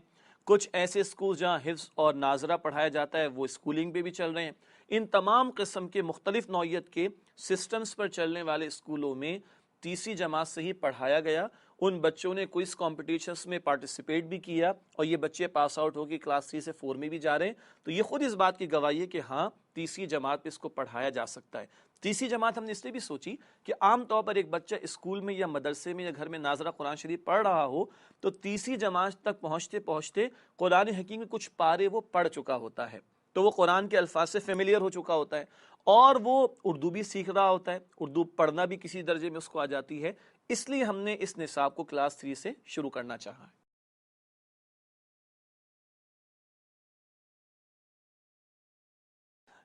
کچھ ایسے اسکول جہاں حفظ اور ناظرہ پڑھایا جاتا ہے وہ اسکولنگ پہ بھی چل رہے ہیں۔ ان تمام قسم کے مختلف نوعیت کے سسٹمز پر چلنے والے اسکولوں میں تیسری جماعت سے ہی پڑھایا گیا، ان بچوں نے کوئز کمپٹیشنز میں پارٹیسپیٹ بھی کیا اور یہ بچے پاس آؤٹ ہو کے کلاس 3 سے 4 میں بھی جا رہے ہیں۔ تو یہ خود اس بات کی گواہی ہے کہ ہاں تیسری جماعت پہ اس کو پڑھایا جا سکتا ہے۔ تیسری جماعت ہم نے اس لیے بھی سوچی کہ عام طور پر ایک بچہ اسکول میں یا مدرسے میں یا گھر میں ناظرہ قرآن شریف پڑھ رہا ہو تو تیسری جماعت تک پہنچتے پہنچتے قرآن حکیم کے کچھ پارے وہ پڑھ چکا ہوتا ہے، تو وہ قرآن کے الفاظ سے فیملیئر ہو چکا ہوتا ہے، اور وہ اردو بھی سیکھ رہا ہوتا ہے، اردو پڑھنا بھی کسی درجے میں اس کو آ جاتی ہے۔ اس لیے ہم نے اس نصاب کو کلاس 3 سے شروع کرنا چاہا ہے۔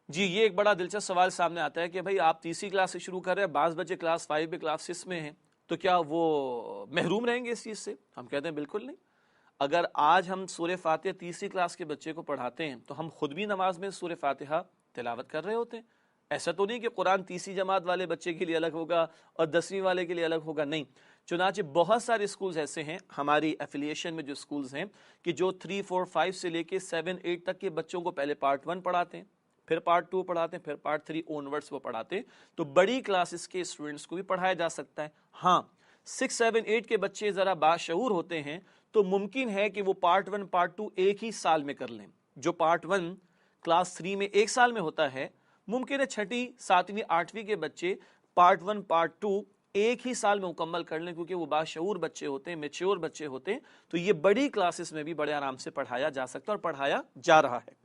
جی یہ ایک بڑا دلچسپ سوال سامنے آتا ہے کہ بھائی آپ تیسری کلاس سے شروع کر رہے ہیں، بعض بچے کلاس 5 میں، کلاس 6 میں ہیں، تو کیا وہ محروم رہیں گے اس چیز سے؟ ہم کہتے ہیں بالکل نہیں۔ اگر آج ہم سورہ فاتحہ تیسری کلاس کے بچے کو پڑھاتے ہیں تو ہم خود بھی نماز میں سورہ فاتحہ تلاوت کر رہے ہوتے ہیں۔ ایسا تو نہیں کہ قرآن تیسری جماعت والے بچے کے لیے الگ ہوگا اور 10ویں والے کے لیے الگ ہوگا، نہیں۔ چنانچہ بہت سارے اسکولز ایسے ہیں ہماری ایفیلیشن میں جو اسکولز ہیں کہ جو 3، 4، 5 سے لے کے 7، 8 تک کے بچوں کو پہلے پارٹ 1 پڑھاتے ہیں، پھر پارٹ 2 پڑھاتے ہیں، پھر پارٹ 3 اونورڈس وہ پڑھاتے ہیں۔ تو بڑی کلاسز کے اسٹوڈنٹس کو بھی پڑھایا جا سکتا ہے۔ ہاں 6، 7، 8 کے بچے ذرا باشعور ہوتے ہیں تو ممکن ہے کہ وہ پارٹ 1، پارٹ 2 ایک ہی سال میں کر لیں۔ جو پارٹ 1 کلاس 3 میں ایک سال میں ہوتا ہے، ممکن ہے 6، 7، 8ویں کے بچے پارٹ 1، پارٹ 2 ایک ہی سال میں مکمل کر لیں، کیونکہ وہ باشعور بچے ہوتے ہیں، میچور بچے ہوتے ہیں۔ تو یہ بڑی کلاسز میں بھی بڑے آرام سے پڑھایا جا سکتا ہے اور پڑھایا جا رہا ہے۔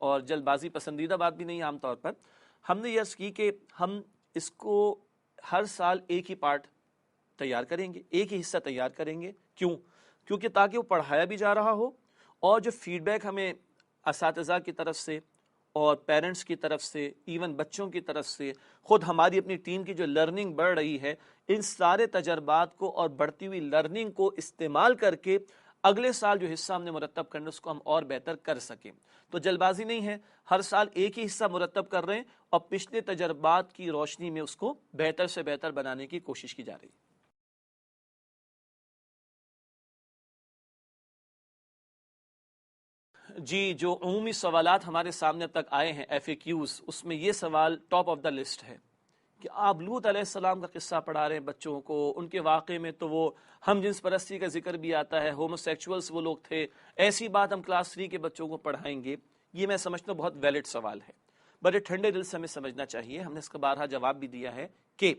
اور جلد بازی پسندیدہ بات بھی نہیں عام طور پر، ہم نے یہ عرض کی کہ ہم اس کو ہر سال ایک ہی پارٹ تیار کریں گے، ایک ہی حصہ تیار کریں گے۔ کیوں؟ کیونکہ تاکہ وہ پڑھایا بھی جا رہا ہو، اور جو فیڈ بیک ہمیں اساتذہ کی طرف سے اور پیرنٹس کی طرف سے، ایون بچوں کی طرف سے، خود ہماری اپنی ٹیم کی جو لرننگ بڑھ رہی ہے، ان سارے تجربات کو اور بڑھتی ہوئی لرننگ کو استعمال کر کے اگلے سال جو حصہ ہم نے مرتب کرنا اس کو ہم اور بہتر کر سکیں۔ تو جلد بازی نہیں ہے، ہر سال ایک ہی حصہ مرتب کر رہے ہیں اور پچھلے تجربات کی روشنی میں اس کو بہتر سے بہتر بنانے کی کوشش کی جا رہی ہے۔ جی، جو عمومی سوالات ہمارے سامنے اب تک آئے ہیں ایف اے کیوز، اس میں یہ سوال ٹاپ آف دا لسٹ ہے کہ آپ لوط علیہ السلام کا قصہ پڑھا رہے ہیں بچوں کو، ان کے واقعے میں تو وہ ہم جنس پرستی کا ذکر بھی آتا ہے، ہومو سیکچولز وہ لوگ تھے، ایسی بات ہم کلاس 3 کے بچوں کو پڑھائیں گے؟ یہ میں سمجھتا ہوں بہت ویلڈ سوال ہے، بڑے ٹھنڈے دل سے ہمیں سمجھنا چاہیے۔ ہم نے اس کا بارہا جواب بھی دیا ہے کہ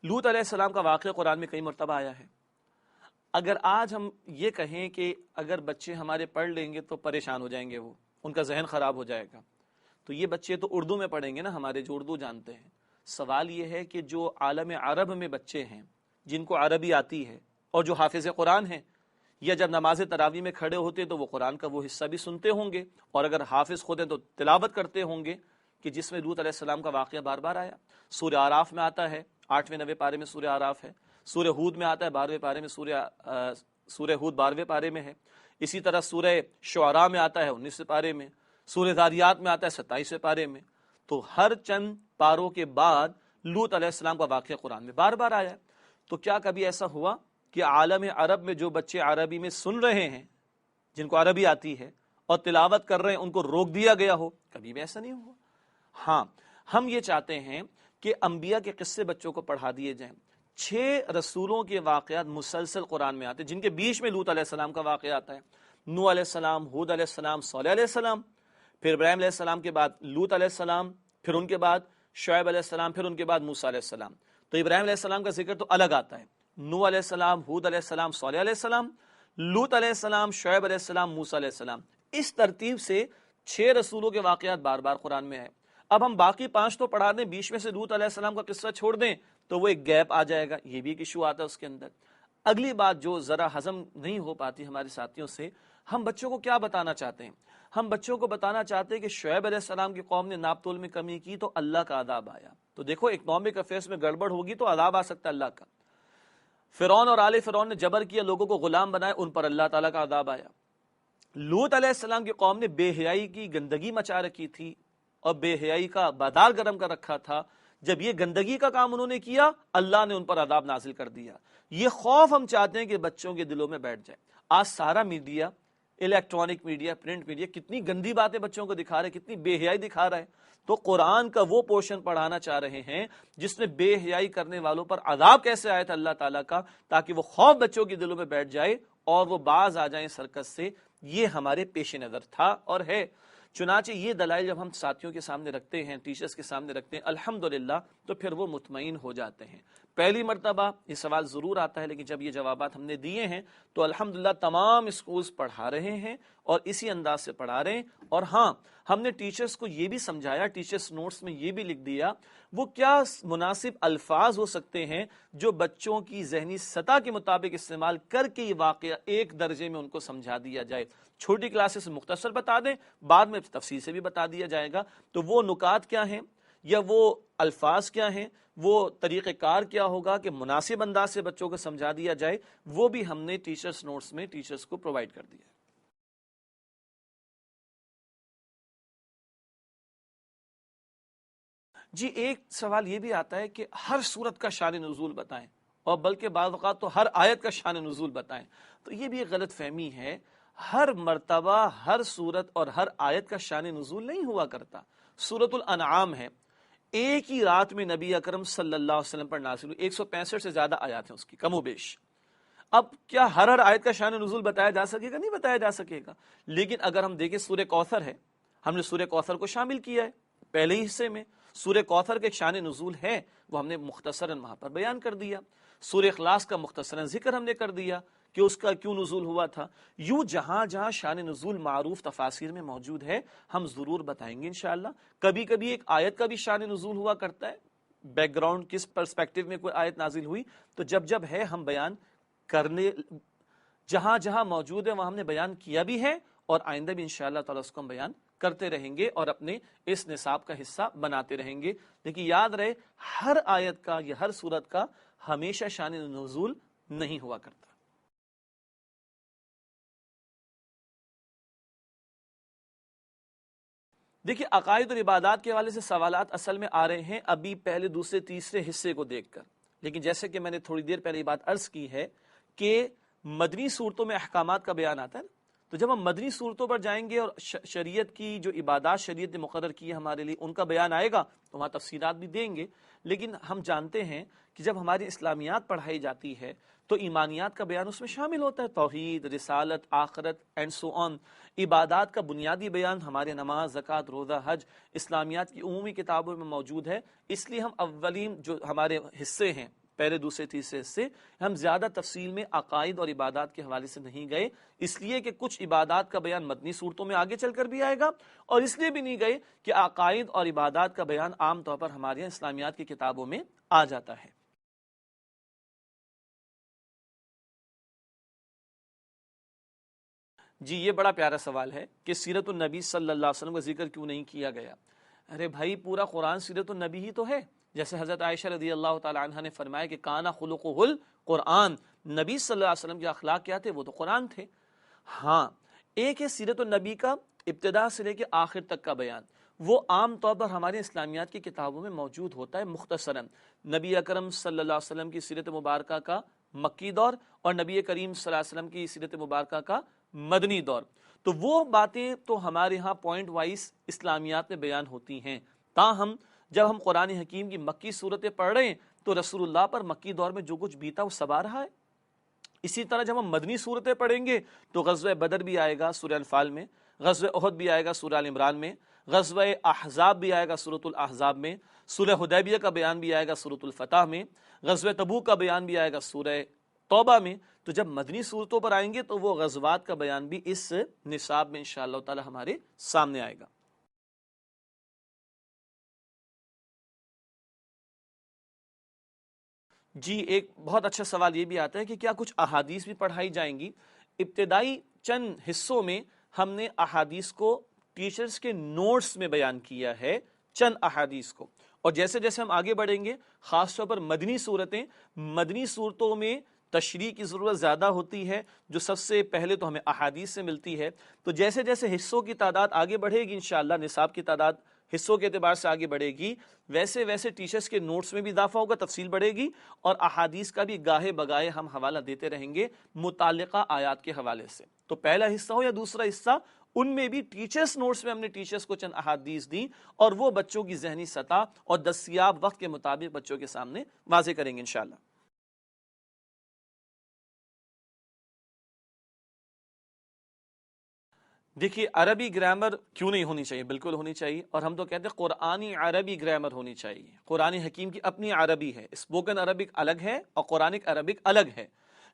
لوط علیہ السلام کا واقعہ قرآن میں کئی مرتبہ آیا ہے۔ اگر آج ہم یہ کہیں کہ اگر بچے ہمارے پڑھ لیں گے تو پریشان ہو جائیں گے، وہ ان کا ذہن خراب ہو جائے گا، تو یہ بچے تو اردو میں پڑھیں گے نا، ہمارے جو اردو جانتے ہیں۔ سوال یہ ہے کہ جو عالم عرب میں بچے ہیں جن کو عربی آتی ہے اور جو حافظ قرآن ہیں، یا جب نماز تراویح میں کھڑے ہوتے تو وہ قرآن کا وہ حصہ بھی سنتے ہوں گے، اور اگر حافظ خود ہیں تو تلاوت کرتے ہوں گے، کہ جس میں لوط علیہ السلام کا واقعہ بار بار آیا۔ سورہ اعراف میں آتا ہے، 8ویں 9ویں پارے میں سورہ اعراف ہے، سورہ ہود میں آتا ہے 12ویں پارے میں، سورہ ہود 12ویں پارے میں ہے، اسی طرح سورہ شعراء میں آتا ہے 19ویں پارے میں، سورہ ذاریات میں آتا ہے 27ویں پارے میں۔ تو ہر چند پاروں کے بعد لوط علیہ السلام کا واقعہ قرآن میں بار بار آیا۔ تو کیا کبھی ایسا ہوا کہ عالم عرب میں جو بچے عربی میں سن رہے ہیں، جن کو عربی آتی ہے اور تلاوت کر رہے ہیں، ان کو روک دیا گیا ہو؟ کبھی بھی ایسا نہیں ہوا۔ ہاں، ہم یہ چاہتے ہیں کہ انبیاء کے قصے بچوں کو پڑھا دیے جائیں۔ 6 رسولوں کے واقعات مسلسل قرآن میں آتے ہیں، جن کے بیچ میں لوط علیہ السلام کا واقعہ آتا ہے۔ نوح علیہ السلام، ہود علیہ السلام، صالح علیہ السلام، پھر ابراہیم علیہ السلام کے بعد لوط علیہ السلام، پھر ان کے بعد شعیب علیہ السلام، پھر ان کے بعد موسیٰ علیہ السلام۔ تو ابراہیم علیہ السلام کا ذکر تو الگ آتا ہے، نوح علیہ السلام، ہود علیہ السلام، صالح علیہ السلام، لوط علیہ السلام، شعیب علیہ السلام، موسیٰ علیہ السلام۔ اس ترتیب سے 6 رسولوں کے واقعات بار بار قرآن میں ہے۔ اب ہم باقی 5 تو پڑھا دیں، بیچ میں سے لوط علیہ السلام کا قصہ چھوڑ دیں تو وہ ایک گیپ آ جائے گا، یہ بھی ایک ایشو آتا ہے اس کے اندر۔ اگلی بات جو ذرا ہضم نہیں ہو پاتی ہمارے ساتھیوں سے، ہم بچوں کو کیا بتانا چاہتے ہیں؟ ہم بچوں کو بتانا چاہتے ہیں کہ شعیب علیہ السلام کی قوم نے ناپ تول میں کمی کی تو اللہ کا عذاب آیا۔ تو دیکھو، اکنامک افیئرس میں گڑبڑ ہوگی تو عذاب آ سکتا ہے اللہ کا۔ فرعون اور آل فرعون نے جبر کیا، لوگوں کو غلام بنائے، ان پر اللہ تعالیٰ کا عذاب آیا۔ لوط علیہ السلام کی قوم نے بے حیائی کی گندگی مچا رکھی تھی اور بے حیائی کا بازار گرم کر رکھا تھا، جب یہ گندگی کا کام انہوں نے کیا، اللہ نے ان پر عذاب نازل کر دیا۔ یہ خوف ہم چاہتے ہیں کہ بچوں کے دلوں میں بیٹھ جائے۔ آج سارا media, electronic media, print media کتنی گندی باتیں بچوں کو دکھا رہے ہیں، کتنی بے حیائی دکھا رہا ہے۔ تو قرآن کا وہ پورشن پڑھانا چاہ رہے ہیں جس میں بے حیائی کرنے والوں پر عذاب کیسے آیا تھا اللہ تعالیٰ کا، تاکہ وہ خوف بچوں کے دلوں میں بیٹھ جائے اور وہ باز آ جائیں سرکس سے۔ یہ ہمارے پیش نظر تھا اور ہے۔ چنانچہ یہ دلائل جب ہم ساتھیوں کے سامنے رکھتے ہیں، ٹیچرز کے سامنے رکھتے ہیں، الحمدللہ، تو پھر وہ مطمئن ہو جاتے ہیں۔ پہلی مرتبہ یہ سوال ضرور آتا ہے، لیکن جب یہ جوابات ہم نے دیے ہیں تو الحمدللہ تمام اسکولز پڑھا رہے ہیں اور اسی انداز سے پڑھا رہے ہیں۔ اور ہاں، ہم نے ٹیچرز کو یہ بھی سمجھایا، ٹیچرز نوٹس میں یہ بھی لکھ دیا وہ کیا مناسب الفاظ ہو سکتے ہیں جو بچوں کی ذہنی سطح کے مطابق استعمال کر کے یہ واقعہ ایک درجے میں ان کو سمجھا دیا جائے۔ چھوٹی کلاسز میں مختصر بتا دیں، بعد میں تفصیل سے بھی بتا دیا جائے گا۔ تو وہ نکات کیا ہیں یا وہ الفاظ کیا ہیں، وہ طریقہ کار کیا ہوگا کہ مناسب انداز سے بچوں کو سمجھا دیا جائے، وہ بھی ہم نے ٹیچرز نوٹس میں ٹیچرز کو پرووائڈ کر دیا ہے۔ جی، ایک سوال یہ بھی آتا ہے کہ ہر سورت کا شان نزول بتائیں، اور بلکہ بعض اوقات تو ہر آیت کا شان نزول بتائیں۔ تو یہ بھی ایک غلط فہمی ہے۔ ہر مرتبہ ہر سورت اور ہر آیت کا شان نزول نہیں ہوا کرتا۔ سورۃ الانعام ہے، ایک ہی رات میں نبی اکرم صلی اللہ علیہ وسلم پر نازل ہوئی، 165 سے زیادہ آیات ہیں اس کی، کم و بیش۔ اب کیا ہر آیت کا شان نزول بتایا جا سکے گا؟ نہیں بتایا جا سکے گا۔ لیکن اگر ہم دیکھیں سورہ کوثر ہے، ہم نے سورہ کوثر کو شامل کیا ہے پہلے ہی حصے میں۔ سورہ کوثر کے ایک شان نزول ہے، وہ ہم نے مختصراً وہاں پر بیان کر دیا۔ سورہ اخلاص کا مختصراً ذکر ہم نے کر دیا کہ اس کا کیوں نزول ہوا تھا. یوں جہاں جہاں شان نزول معروف تفاسیر میں موجود ہے ہم ضرور بتائیں گے انشاءاللہ. کبھی کبھی ایک آیت کا بھی شان نزول ہوا کرتا ہے, بیک گراؤنڈ کس پرسپیکٹو میں کوئی آیت نازل ہوئی, تو جب ہے ہم بیان کرنے, جہاں جہاں موجود ہے وہاں ہم نے بیان کیا بھی ہے, اور آئندہ بھی انشاءاللہ تعالی اس کو ہم بیان کرتے رہیں گے اور اپنے اس نصاب کا حصہ بناتے رہیں گے. لیکن یاد رہے ہر آیت کا یا ہر سورت کا ہمیشہ شان نزول نہیں ہوا کرتا. دیکھیے عقائد اور عبادات کے حوالے سے سوالات اصل میں آ رہے ہیں ابھی پہلے دوسرے تیسرے حصے کو دیکھ کر. لیکن جیسے کہ میں نے تھوڑی دیر پہلے یہ بات عرض کی ہے کہ مدنی صورتوں میں احکامات کا بیان آتا ہے نا, تو جب ہم مدنی صورتوں پر جائیں گے اور شریعت کی جو عبادات شریعت نے مقرر کی ہے ہمارے لیے ان کا بیان آئے گا تو وہاں تفصیلات بھی دیں گے. لیکن ہم جانتے ہیں کہ جب ہماری اسلامیات پڑھائی جاتی ہے تو ایمانیات کا بیان اس میں شامل ہوتا ہے, توحید, رسالت, آخرت اینڈ سو آن. عبادات کا بنیادی بیان ہمارے نماز, زکوٰۃ, روزہ, حج اسلامیات کی عمومی کتابوں میں موجود ہے. اس لیے ہم اولین جو ہمارے حصے ہیں پہلے دوسرے تیسرے حصے, ہم زیادہ تفصیل میں عقائد اور عبادات کے حوالے سے نہیں گئے, اس لیے کہ کچھ عبادات کا بیان مدنی صورتوں میں آگے چل کر بھی آئے گا, اور اس لیے بھی نہیں گئے کہ عقائد اور عبادات کا بیان عام طور پر ہمارے یہاں اسلامیات کی کتابوں میں آ جاتا ہے. جی یہ بڑا پیارا سوال ہے کہ سیرت النبی صلی اللہ علیہ وسلم کا ذکر کیوں نہیں کیا گیا. ارے بھائی پورا قرآن سیرت النبی ہی تو ہے. جیسے حضرت عائشہ رضی اللہ تعالی عنہ نے فرمایا کہ کانا خلقہ القرآن, نبی صلی اللہ علیہ وسلم کے اخلاق کیا تھے, وہ تو قرآن تھے. ہاں ایک ہے سیرت النبی کا ابتدا سے لے کے آخر تک کا بیان, وہ عام طور پر ہمارے اسلامیات کی کتابوں میں موجود ہوتا ہے مختصراً. نبی اکرم صلی اللہ علیہ وسلم کی سیرت مبارکہ کا مکی دور اور نبی کریم صلی اللہ علیہ وسلم کی سیرت مبارکہ کا مدنی دور, تو وہ باتیں تو ہمارے ہاں پوائنٹ وائز اسلامیات میں بیان ہوتی ہیں. تاہم جب ہم قرآن حکیم کی مکی صورتیں پڑھ رہے ہیں تو رسول اللہ پر مکی دور میں جو کچھ بیتا وہ سب آ رہا ہے. اسی طرح جب ہم مدنی صورتیں پڑھیں گے تو غزوہ بدر بھی آئے گا سورہ انفال میں, غزوہ احد بھی آئے گا سورہ ال عمران میں, غزوہ احزاب بھی آئے گا سورۃ الاحزاب میں, سورہ حدیبیہ کا بیان بھی آئے گا سورۃ الفتح میں, غزوہ تبوک کا بیان بھی آئے گا سورہ توبہ میں. تو جب مدنی صورتوں پر آئیں گے تو وہ غزوات کا بیان بھی اس نصاب میں انشاءاللہ تعالی ہمارے سامنے آئے گا. جی ایک بہت اچھا سوال یہ بھی آتا ہے کہ کیا کچھ احادیث بھی پڑھائی جائیں گی. ابتدائی چند حصوں میں ہم نے احادیث کو ٹیچرز کے نوٹس میں بیان کیا ہے, چند احادیث کو, اور جیسے جیسے ہم آگے بڑھیں گے خاص طور پر مدنی صورتیں, مدنی صورتوں میں تشریح کی ضرورت زیادہ ہوتی ہے جو سب سے پہلے تو ہمیں احادیث سے ملتی ہے. تو جیسے جیسے حصوں کی تعداد آگے بڑھے گی انشاءاللہ, نصاب کی تعداد حصوں کے اعتبار سے آگے بڑھے گی, ویسے ویسے ٹیچرز کے نوٹس میں بھی اضافہ ہوگا, تفصیل بڑھے گی, اور احادیث کا بھی گاہے بگاہے ہم حوالہ دیتے رہیں گے متعلقہ آیات کے حوالے سے. تو پہلا حصہ ہو یا دوسرا حصہ, ان میں بھی ٹیچرز نوٹس میں ہم نے ٹیچرز کو چند احادیث دی اور وہ بچوں کی ذہنی سطح اور دستیاب وقت کے مطابق بچوں کے سامنے واضح کریں گے انشاءاللہ. دیکھیے عربی گرامر کیوں نہیں ہونی چاہیے, بالکل ہونی چاہیے, اور ہم تو کہتے ہیں قرآنی عربی گرامر ہونی چاہیے. قرآن حکیم کی اپنی عربی ہے, اسپوکن عربک الگ ہے اور قرآنک عربک الگ ہے,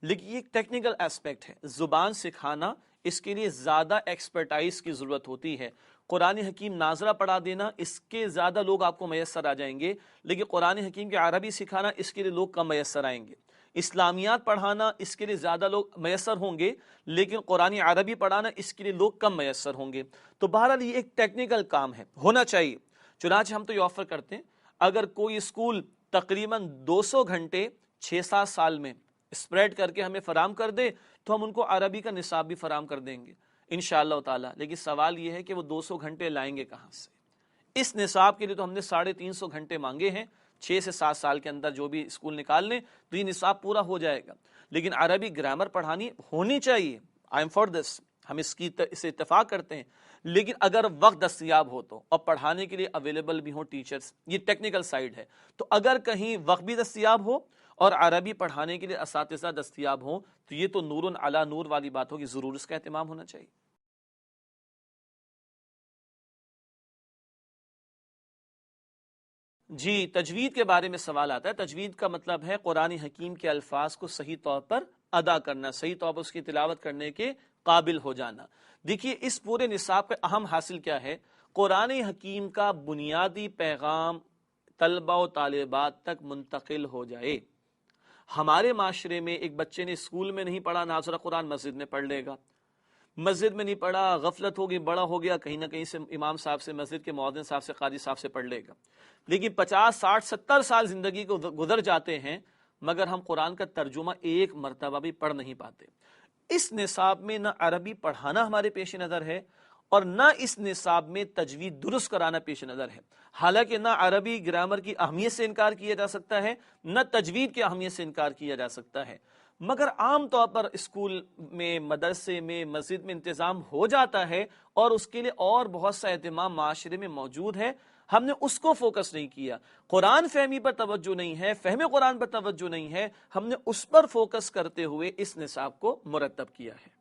لیکن یہ ایک ٹیکنیکل اسپیکٹ ہے. زبان سکھانا اس کے لیے زیادہ ایکسپرٹائز کی ضرورت ہوتی ہے. قرآن حکیم ناظرہ پڑھا دینا اس کے زیادہ لوگ آپ کو میسر آ جائیں گے, لیکن قرآن حکیم کی عربی سکھانا اس کے لیے لوگ کم میسر آئیں گے. اسلامیات پڑھانا اس کے لیے زیادہ لوگ میسر ہوں گے, لیکن قرآن عربی پڑھانا اس کے لیے لوگ کم میسر ہوں گے. تو بہرحال یہ ایک ٹیکنیکل کام ہے, ہونا چاہیے. چنانچہ ہم تو یہ آفر کرتے ہیں اگر کوئی اسکول تقریباً 200 گھنٹے 6-7 سال میں اسپریڈ کر کے ہمیں فراہم کر دے تو ہم ان کو عربی کا نصاب بھی فراہم کر دیں گے انشاءاللہ تعالی. لیکن سوال یہ ہے کہ وہ 200 گھنٹے لائیں گے کہاں سے؟ اس نصاب کے لیے تو ہم نے 350 گھنٹے مانگے ہیں. 6 سے 7 سال کے اندر جو بھی اسکول نکال لیں تو یہ نصاب پورا ہو جائے گا. لیکن عربی گرامر پڑھانی ہونی چاہیے, آئی ایم فار دس, ہم اس سے اتفاق کرتے ہیں. لیکن اگر وقت دستیاب ہو تو, اور پڑھانے کے لیے اویلیبل بھی ہوں ٹیچرز, یہ ٹیکنیکل سائیڈ ہے, تو اگر کہیں وقت بھی دستیاب ہو اور عربی پڑھانے کے لیے اساتذہ دستیاب ہوں تو یہ تو نور علی نور والی بات ہوگی, ضرور اس کا اہتمام ہونا چاہیے. جی تجوید کے بارے میں سوال آتا ہے. تجوید کا مطلب ہے قرآن حکیم کے الفاظ کو صحیح طور پر ادا کرنا، صحیح طور پر اس کی تلاوت کرنے کے قابل ہو جانا۔ دیکھیے اس پورے نصاب کا اہم حاصل کیا ہے؟ قرآن حکیم کا بنیادی پیغام طلبہ و طالبات تک منتقل ہو جائے۔ ہمارے معاشرے میں ایک بچے نے اسکول میں نہیں پڑھا، ناظرہ قرآن مسجد میں پڑھ لے گا، مسجد میں نہیں پڑھا، غفلت ہوگی، بڑا ہو گیا، کہیں نہ کہیں سے امام صاحب سے، مسجد کے مؤذن صاحب سے، قاضی صاحب سے پڑھ لے گا۔ لیکن 50 60 70 سال زندگی کو گزر جاتے ہیں مگر ہم قرآن کا ترجمہ ایک مرتبہ بھی پڑھ نہیں پاتے۔ اس نصاب میں نہ عربی پڑھانا ہمارے پیش نظر ہے اور نہ اس نصاب میں تجوید درست کرانا پیش نظر ہے۔ حالانکہ نہ عربی گرامر کی اہمیت سے انکار کیا جا سکتا ہے، نہ تجوید کی اہمیت سے انکار کیا جا سکتا ہے، مگر عام طور پر اسکول میں، مدرسے میں، مسجد میں انتظام ہو جاتا ہے اور اس کے لیے اور بہت سا اہتمام معاشرے میں موجود ہے، ہم نے اس کو فوکس نہیں کیا۔ قرآن فہمی پر توجہ نہیں ہے، فہم قرآن پر توجہ نہیں ہے، ہم نے اس پر فوکس کرتے ہوئے اس نصاب کو مرتب کیا ہے۔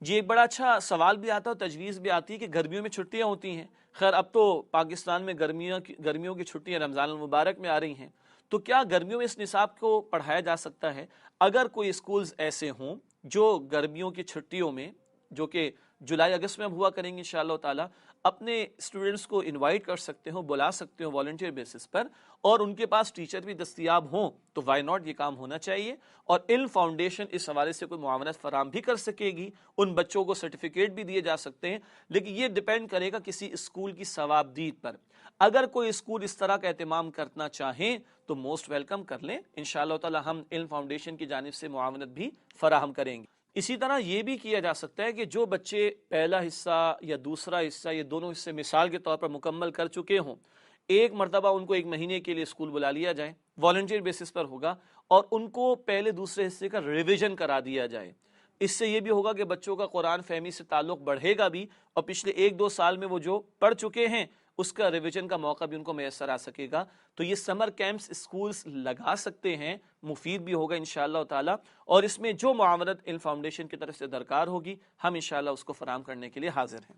جی ایک بڑا اچھا سوال بھی آتا ہے اور تجویز بھی آتی ہے کہ گرمیوں میں چھٹیاں ہوتی ہیں، خیر اب تو پاکستان میں گرمیوں کی چھٹیاں رمضان المبارک میں آ رہی ہیں، تو کیا گرمیوں میں اس نصاب کو پڑھایا جا سکتا ہے؟ اگر کوئی اسکولز ایسے ہوں جو گرمیوں کی چھٹیوں میں، جو کہ جولائی اگست میں اب ہوا کریں گے انشاءاللہ تعالی، اپنے اسٹوڈنٹس کو انوائٹ کر سکتے ہوں، بلا سکتے ہوں والنٹیئر بیسس پر، اور ان کے پاس ٹیچر بھی دستیاب ہوں، تو وائی ناٹ، یہ کام ہونا چاہیے۔ اور علم فاؤنڈیشن اس حوالے سے کوئی معاونت فراہم بھی کر سکے گی، ان بچوں کو سرٹیفکیٹ بھی دیے جا سکتے ہیں، لیکن یہ ڈیپینڈ کرے گا کسی اسکول کی ثوابدید پر۔ اگر کوئی اسکول اس طرح کا اہتمام کرنا چاہیں تو موسٹ ویلکم کر لیں، انشاءاللہ تعالی ہم علم فاؤنڈیشن کی جانب سے معاونت بھی فراہم کریں گے۔ اسی طرح یہ بھی کیا جا سکتا ہے کہ جو بچے پہلا حصہ یا دوسرا حصہ یا دونوں حصے مثال کے طور پر مکمل کر چکے ہوں، ایک مرتبہ ان کو 1 مہینے کے لیے اسکول بلا لیا جائے، والنٹیئر بیسس پر ہوگا، اور ان کو پہلے دوسرے حصے کا ریویژن کرا دیا جائے۔ اس سے یہ بھی ہوگا کہ بچوں کا قرآن فہمی سے تعلق بڑھے گا بھی، اور پچھلے 1-2 سال میں وہ جو پڑھ چکے ہیں اس کا ریویژن کا موقع بھی ان کو میسر آ سکے گا۔ تو یہ سمر کیمپس اسکولز لگا سکتے ہیں، مفید بھی ہوگا انشاءاللہ تعالی، اور اس میں جو معاونت علم فاؤنڈیشن کی طرف سے درکار ہوگی ہم انشاءاللہ اس کو فراہم کرنے کے لیے حاضر ہیں۔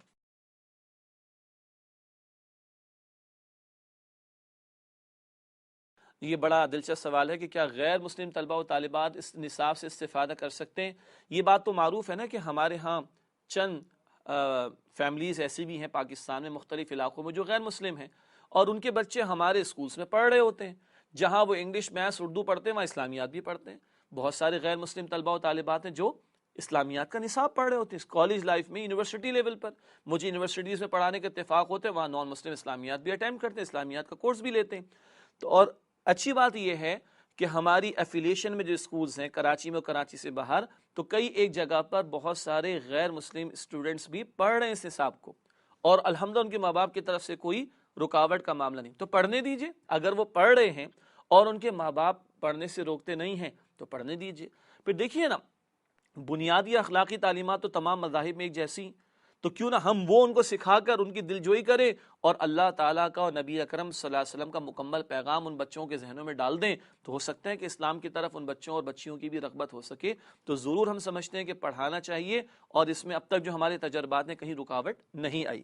یہ بڑا دلچسپ سوال ہے کہ کیا غیر مسلم طلبہ و طالبات اس نصاب سے استفادہ کر سکتے ہیں؟ یہ بات تو معروف ہے نا کہ ہمارے ہاں چند فیملیز ایسی بھی ہیں پاکستان میں مختلف علاقوں میں جو غیر مسلم ہیں، اور ان کے بچے ہمارے اسکولز میں پڑھ رہے ہوتے ہیں، جہاں وہ انگلش، میتھس، اردو پڑھتے ہیں وہاں اسلامیات بھی پڑھتے ہیں۔ بہت سارے غیر مسلم طلبہ و طالبات ہیں جو اسلامیات کا نصاب پڑھ رہے ہوتے ہیں کالج لائف میں، یونیورسٹی لیول پر۔ مجھے یونیورسٹیز میں پڑھانے کے اتفاق ہوتے ہیں، وہاں نان مسلم اسلامیات بھی اٹیمپٹ کرتے ہیں، اسلامیات کا کورس بھی لیتے ہیں۔ تو اور اچھی بات یہ ہے کہ ہماری ایفیلیشن میں جو اسکولز ہیں کراچی میں اور کراچی سے باہر، تو کئی ایک جگہ پر بہت سارے غیر مسلم اسٹوڈنٹس بھی پڑھ رہے ہیں اس نصاب کو، اور الحمدللہ ان کے ماں باپ کی طرف سے کوئی رکاوٹ کا معاملہ نہیں، تو پڑھنے دیجئے۔ اگر وہ پڑھ رہے ہیں اور ان کے ماں باپ پڑھنے سے روکتے نہیں ہیں تو پڑھنے دیجئے۔ پھر دیکھیے نا، بنیادی اخلاقی تعلیمات تو تمام مذاہب میں ایک جیسی، تو کیوں نہ ہم وہ ان کو سکھا کر ان کی دل جوئی کریں اور اللہ تعالیٰ کا اور نبی اکرم صلی اللہ علیہ وسلم کا مکمل پیغام ان بچوں کے ذہنوں میں ڈال دیں، تو ہو سکتا ہے کہ اسلام کی طرف ان بچوں اور بچیوں کی بھی رغبت ہو سکے۔ تو ضرور ہم سمجھتے ہیں کہ پڑھانا چاہیے، اور اس میں اب تک جو ہمارے تجربات نے کہیں رکاوٹ نہیں آئی۔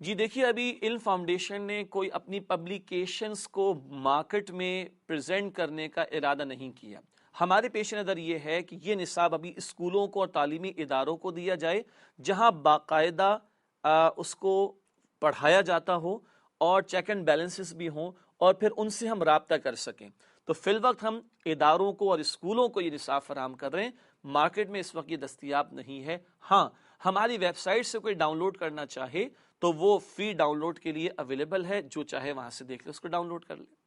جی دیکھیے، ابھی علم فاؤنڈیشن نے کوئی اپنی پبلیکیشنز کو مارکیٹ میں پریزنٹ کرنے کا ارادہ نہیں کیا۔ ہمارے پیش نظر یہ ہے کہ یہ نصاب ابھی اسکولوں کو اور تعلیمی اداروں کو دیا جائے جہاں باقاعدہ اس کو پڑھایا جاتا ہو اور چیک اینڈ بیلنسز بھی ہوں، اور پھر ان سے ہم رابطہ کر سکیں۔ تو فی الوقت ہم اداروں کو اور اسکولوں کو یہ نصاب فراہم کر رہے ہیں، مارکیٹ میں اس وقت یہ دستیاب نہیں ہے۔ ہاں، ہماری ویب سائٹ سے کوئی ڈاؤن لوڈ کرنا چاہے تو وہ فری ڈاؤن لوڈ کے لیے اویلیبل ہے، جو چاہے وہاں سے دیکھ لے، اس کو ڈاؤن لوڈ کر لے۔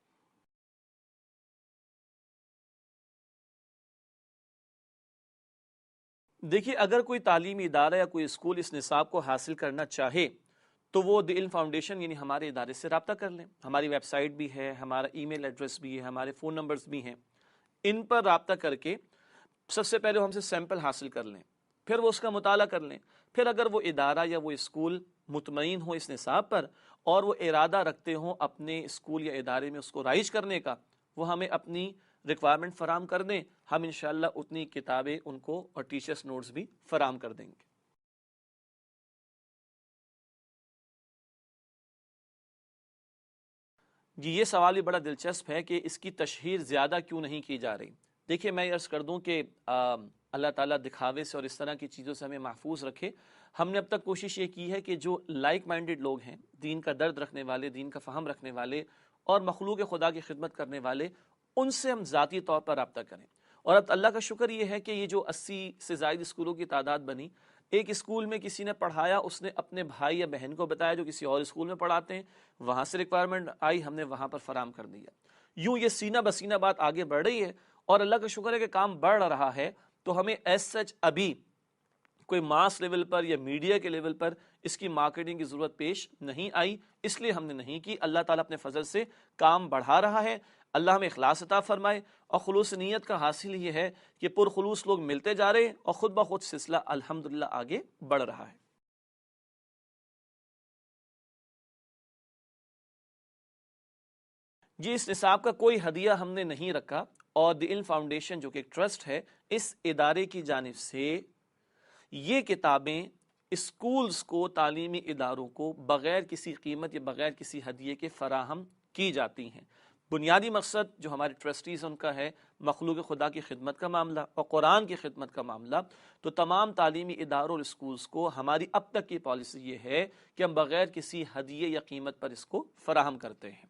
دیکھیے، اگر کوئی تعلیمی ادارہ یا کوئی اسکول اس نصاب کو حاصل کرنا چاہے تو وہ دی علم فاؤنڈیشن یعنی ہمارے ادارے سے رابطہ کر لیں۔ ہماری ویب سائٹ بھی ہے، ہمارا ای میل ایڈریس بھی ہے، ہمارے فون نمبرز بھی ہیں، ان پر رابطہ کر کے سب سے پہلے ہم سے سیمپل حاصل کر لیں، پھر وہ اس کا مطالعہ کر لیں۔ پھر اگر وہ ادارہ یا وہ اسکول مطمئن ہو اس نصاب پر اور وہ ارادہ رکھتے ہوں اپنے اسکول یا ادارے میں اس کو رائج کرنے کا، وہ ہمیں اپنی ریکوائرمنٹ فراہم کر دیں، ہم انشاءاللہ اتنی کتابیں ان کو اور ٹیچرز نوٹس بھی فراہم کر دیں گے۔ جی یہ سوال بھی بڑا دلچسپ ہے کہ اس کی تشہیر زیادہ کیوں نہیں کی جا رہی. دیکھیے میں عرض کر دوں کہ اللہ تعالیٰ دکھاوے سے اور اس طرح کی چیزوں سے ہمیں محفوظ رکھے. ہم نے اب تک کوشش یہ کی ہے کہ جو لائک مائنڈڈ لوگ ہیں، دین کا درد رکھنے والے، دین کا فہم رکھنے والے اور مخلوق خدا کی خدمت کرنے والے، ان سے ہم ذاتی طور پر رابطہ کریں. اور اب اللہ کا شکر یہ ہے کہ یہ جو 80 سے زائد اسکولوں کی تعداد بنی، ایک اسکول میں کسی نے پڑھایا، اس نے اپنے بھائی یا بہن کو بتایا جو کسی اور اسکول میں پڑھاتے ہیں، وہاں سے ریکوائرمنٹ آئی، ہم نے وہاں پر فراہم کر دیا. یوں یہ سینہ بسینہ بات آگے بڑھ رہی ہے اور اللہ کا شکر ہے کہ کام بڑھ رہا ہے. تو ہمیں ایز سچ ابھی کوئی ماس لیول پر یا میڈیا کے لیول پر اس کی مارکیٹنگ کی ضرورت پیش نہیں آئی، اس لیے ہم نے نہیں کی. اللہ تعالیٰ اپنے فضل سے کام بڑھا رہا ہے. اللہ ہمیں اخلاص عطا فرمائے. اور خلوص نیت کا حاصل یہ ہے کہ پرخلوص لوگ ملتے جا رہے ہیں اور خود بخود سلسلہ الحمدللہ آگے بڑھ رہا ہے. جی اس نصاب کا کوئی ہدیہ ہم نے نہیں رکھا، اور دی علم فاؤنڈیشن جو کہ ایک ٹرسٹ ہے، اس ادارے کی جانب سے یہ کتابیں اسکولز کو، تعلیمی اداروں کو بغیر کسی قیمت یا بغیر کسی ہدیے کے فراہم کی جاتی ہیں. بنیادی مقصد جو ہمارے ٹرسٹیز ان کا ہے مخلوق خدا کی خدمت کا معاملہ اور قرآن کی خدمت کا معاملہ. تو تمام تعلیمی اداروں اور اسکولز کو ہماری اب تک کی پالیسی یہ ہے کہ ہم بغیر کسی ہدیے یا قیمت پر اس کو فراہم کرتے ہیں.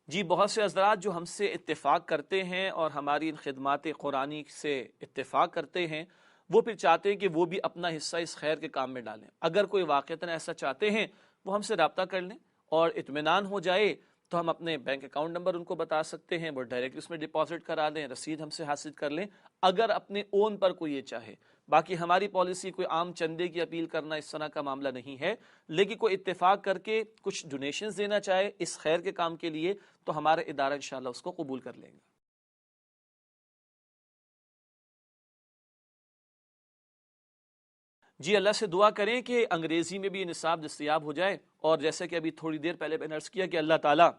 جی بہت سے حضرات جو ہم سے اتفاق کرتے ہیں اور ہماری ان خدمات قرآنی سے اتفاق کرتے ہیں، وہ پھر چاہتے ہیں کہ وہ بھی اپنا حصہ اس خیر کے کام میں ڈالیں. اگر کوئی واقعتاً ایسا چاہتے ہیں وہ ہم سے رابطہ کر لیں اور اطمینان ہو جائے تو ہم اپنے بینک اکاؤنٹ نمبر ان کو بتا سکتے ہیں، وہ ڈائریکٹ اس میں ڈپازٹ کرا دیں، رسید ہم سے حاصل کر لیں اگر اپنے اون پر کوئی یہ چاہے. باقی ہماری پالیسی کوئی عام چندے کی اپیل کرنا اس طرح کا معاملہ نہیں ہے، لیکن کوئی اتفاق کر کے کچھ ڈونیشنز دینا چاہے اس خیر کے کام کے لیے تو ہمارا ادارہ انشاءاللہ اس کو قبول کر لیں گے. جی اللہ سے دعا کریں کہ انگریزی میں بھی یہ نصاب دستیاب ہو جائے، اور جیسے کہ ابھی تھوڑی دیر پہلے میں نے عرض کیا کہ اللہ تعالیٰ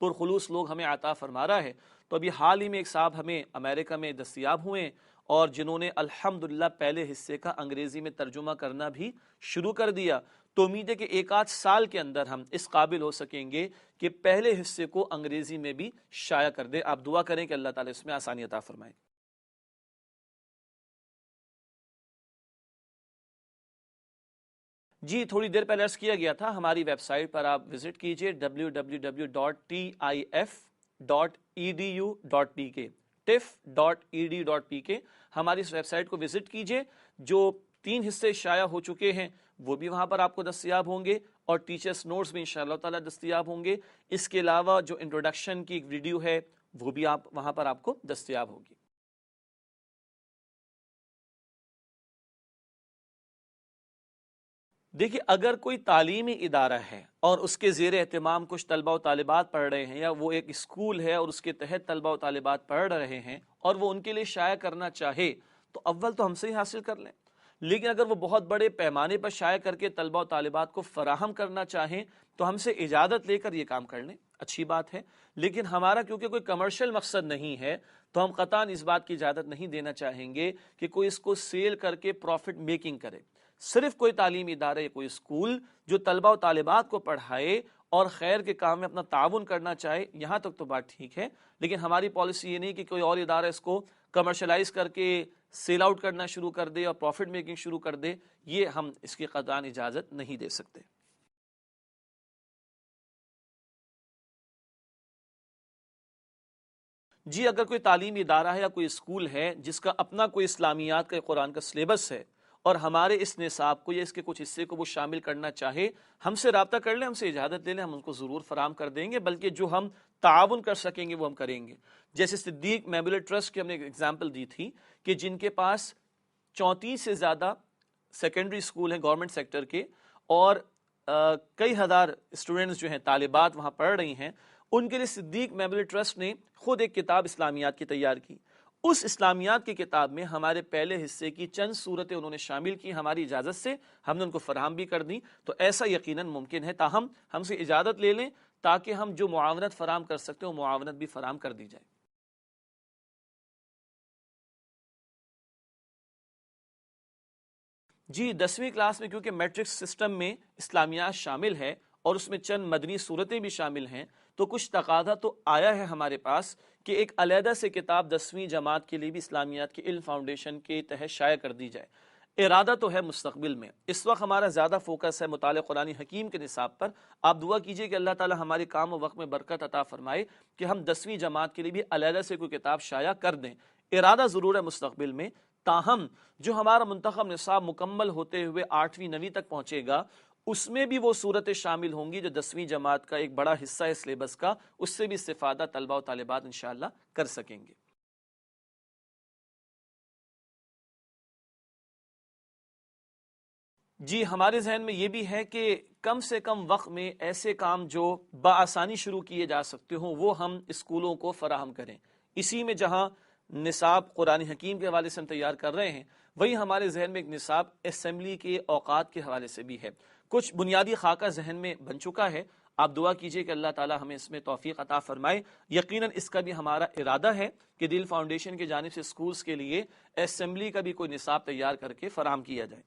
پرخلوص لوگ ہمیں عطا فرما رہا ہے. تو ابھی حال ہی میں ایک صاحب ہمیں امریکہ میں دستیاب ہوئے اور جنہوں نے الحمدللہ پہلے حصے کا انگریزی میں ترجمہ کرنا بھی شروع کر دیا. تو امید ہے کہ ایک آدھ سال کے اندر ہم اس قابل ہو سکیں گے کہ پہلے حصے کو انگریزی میں بھی شائع کر دیں. آپ دعا کریں کہ اللہ تعالیٰ اس میں آسانی عطا فرمائے. جی تھوڑی دیر پہلے عرض کیا گیا تھا، ہماری ویب سائٹ پر آپ وزٹ کیجئے www.tif.edu.pk tif.edu.pk. ہماری اس ویب سائٹ کو وزٹ کیجئے. جو 3 حصے شائع ہو چکے ہیں وہ بھی وہاں پر آپ کو دستیاب ہوں گے، اور ٹیچرز نوٹس بھی انشاءاللہ تعالیٰ دستیاب ہوں گے. اس کے علاوہ جو انٹروڈکشن کی ایک ویڈیو ہے وہ بھی وہاں پر آپ کو دستیاب ہوگی. دیکھیے اگر کوئی تعلیمی ادارہ ہے اور اس کے زیر اہتمام کچھ طلبہ و طالبات پڑھ رہے ہیں، یا وہ ایک اسکول ہے اور اس کے تحت طلبہ و طالبات پڑھ رہے ہیں اور وہ ان کے لیے شائع کرنا چاہے تو اول تو ہم سے ہی حاصل کر لیں. لیکن اگر وہ بہت بڑے پیمانے پر شائع کر کے طلبہ و طالبات کو فراہم کرنا چاہیں تو ہم سے اجازت لے کر یہ کام کر لیں، اچھی بات ہے. لیکن ہمارا کیونکہ کوئی کمرشل مقصد نہیں ہے تو ہم قطعاً اس بات کی اجازت نہیں دینا چاہیں گے کہ کوئی اس کو سیل کر کے پروفٹ میکنگ کرے. صرف کوئی تعلیمی ادارہ یا کوئی اسکول جو طلبہ و طالبات کو پڑھائے اور خیر کے کام میں اپنا تعاون کرنا چاہے، یہاں تک تو بات ٹھیک ہے. لیکن ہماری پالیسی یہ نہیں کہ کوئی اور ادارہ اس کو کمرشلائز کر کے سیل آؤٹ کرنا شروع کر دے اور پروفٹ میکنگ شروع کر دے. یہ ہم اس کی قطعاً اجازت نہیں دے سکتے. جی اگر کوئی تعلیمی ادارہ ہے یا کوئی اسکول ہے جس کا اپنا کوئی اسلامیات کا قرآن کا سلیبس ہے اور ہمارے اس نصاب کو یا اس کے کچھ حصے کو وہ شامل کرنا چاہے، ہم سے رابطہ کر لیں، ہم سے اجازت لے لیں، ہم ان کو ضرور فراہم کر دیں گے. بلکہ جو ہم تعاون کر سکیں گے وہ ہم کریں گے. جیسے صدیق میموریل ٹرسٹ کی ہم نے ایک ایگزامپل دی تھی کہ جن کے پاس 34 سے زیادہ سیکنڈری اسکول ہیں گورنمنٹ سیکٹر کے، اور کئی ہزار اسٹوڈنٹس جو ہیں طالبات وہاں پڑھ رہی ہیں، ان کے لیے صدیق میموریل ٹرسٹ نے خود ایک کتاب اسلامیات کی تیار کی. اس اسلامیات کی کتاب میں ہمارے پہلے حصے کی چند صورتیں انہوں نے شامل کی ہماری اجازت سے، ہم نے ان کو فراہم بھی کر دی. تو ایسا یقیناً ممکن ہے، تاہم ہم سے اجازت لے لیں تاکہ ہم جو معاونت فراہم کر سکتے ہیں وہ معاونت بھی فراہم کر دی جائے. جی 10ویں کلاس میں کیونکہ میٹرکس سسٹم میں اسلامیات شامل ہے اور اس میں چند مدنی صورتیں بھی شامل ہیں، تو کچھ تقاضا تو آیا ہے ہمارے پاس کہ ایک علیحدہ سے کتاب 10ویں جماعت کے لیے بھی اسلامیات کے علم فاؤنڈیشن کے تحت شائع کر دی جائے۔ ارادہ تو ہے مستقبل میں، اس وقت ہمارا زیادہ فوکس ہے مطالعہ قرآن حکیم کے نصاب پر۔ آپ دعا کیجئے کہ اللہ تعالی ہمارے کام و وقت میں برکت عطا فرمائے کہ ہم 10ویں جماعت کے لیے بھی علیحدہ سے کوئی کتاب شائع کر دیں۔ ارادہ ضرور ہے مستقبل میں، تاہم جو ہمارا منتخب نصاب مکمل ہوتے ہوئے 8ویں 9ویں تک پہنچے گا، اس میں بھی وہ صورتیں شامل ہوں گی جو 10ویں جماعت کا ایک بڑا حصہ ہے سلیبس کا، اس سے بھی استفادہ طلبہ و طالبات انشاءاللہ کر سکیں گے۔ جی ہمارے ذہن میں یہ بھی ہے کہ کم سے کم وقت میں ایسے کام جو بآسانی شروع کیے جا سکتے ہوں وہ ہم اسکولوں کو فراہم کریں۔ اسی میں جہاں نصاب قرآن حکیم کے حوالے سے ہم تیار کر رہے ہیں، وہی ہمارے ذہن میں ایک نصاب اسمبلی کے اوقات کے حوالے سے بھی ہے۔ کچھ بنیادی خاکہ ذہن میں بن چکا ہے، آپ دعا کیجئے کہ اللہ تعالی ہمیں اس میں توفیق عطا فرمائے۔ یقیناً اس کا بھی ہمارا ارادہ ہے کہ دل فاؤنڈیشن کی جانب سے اسکولز کے لیے اسمبلی کا بھی کوئی نصاب تیار کر کے فراہم کیا جائے۔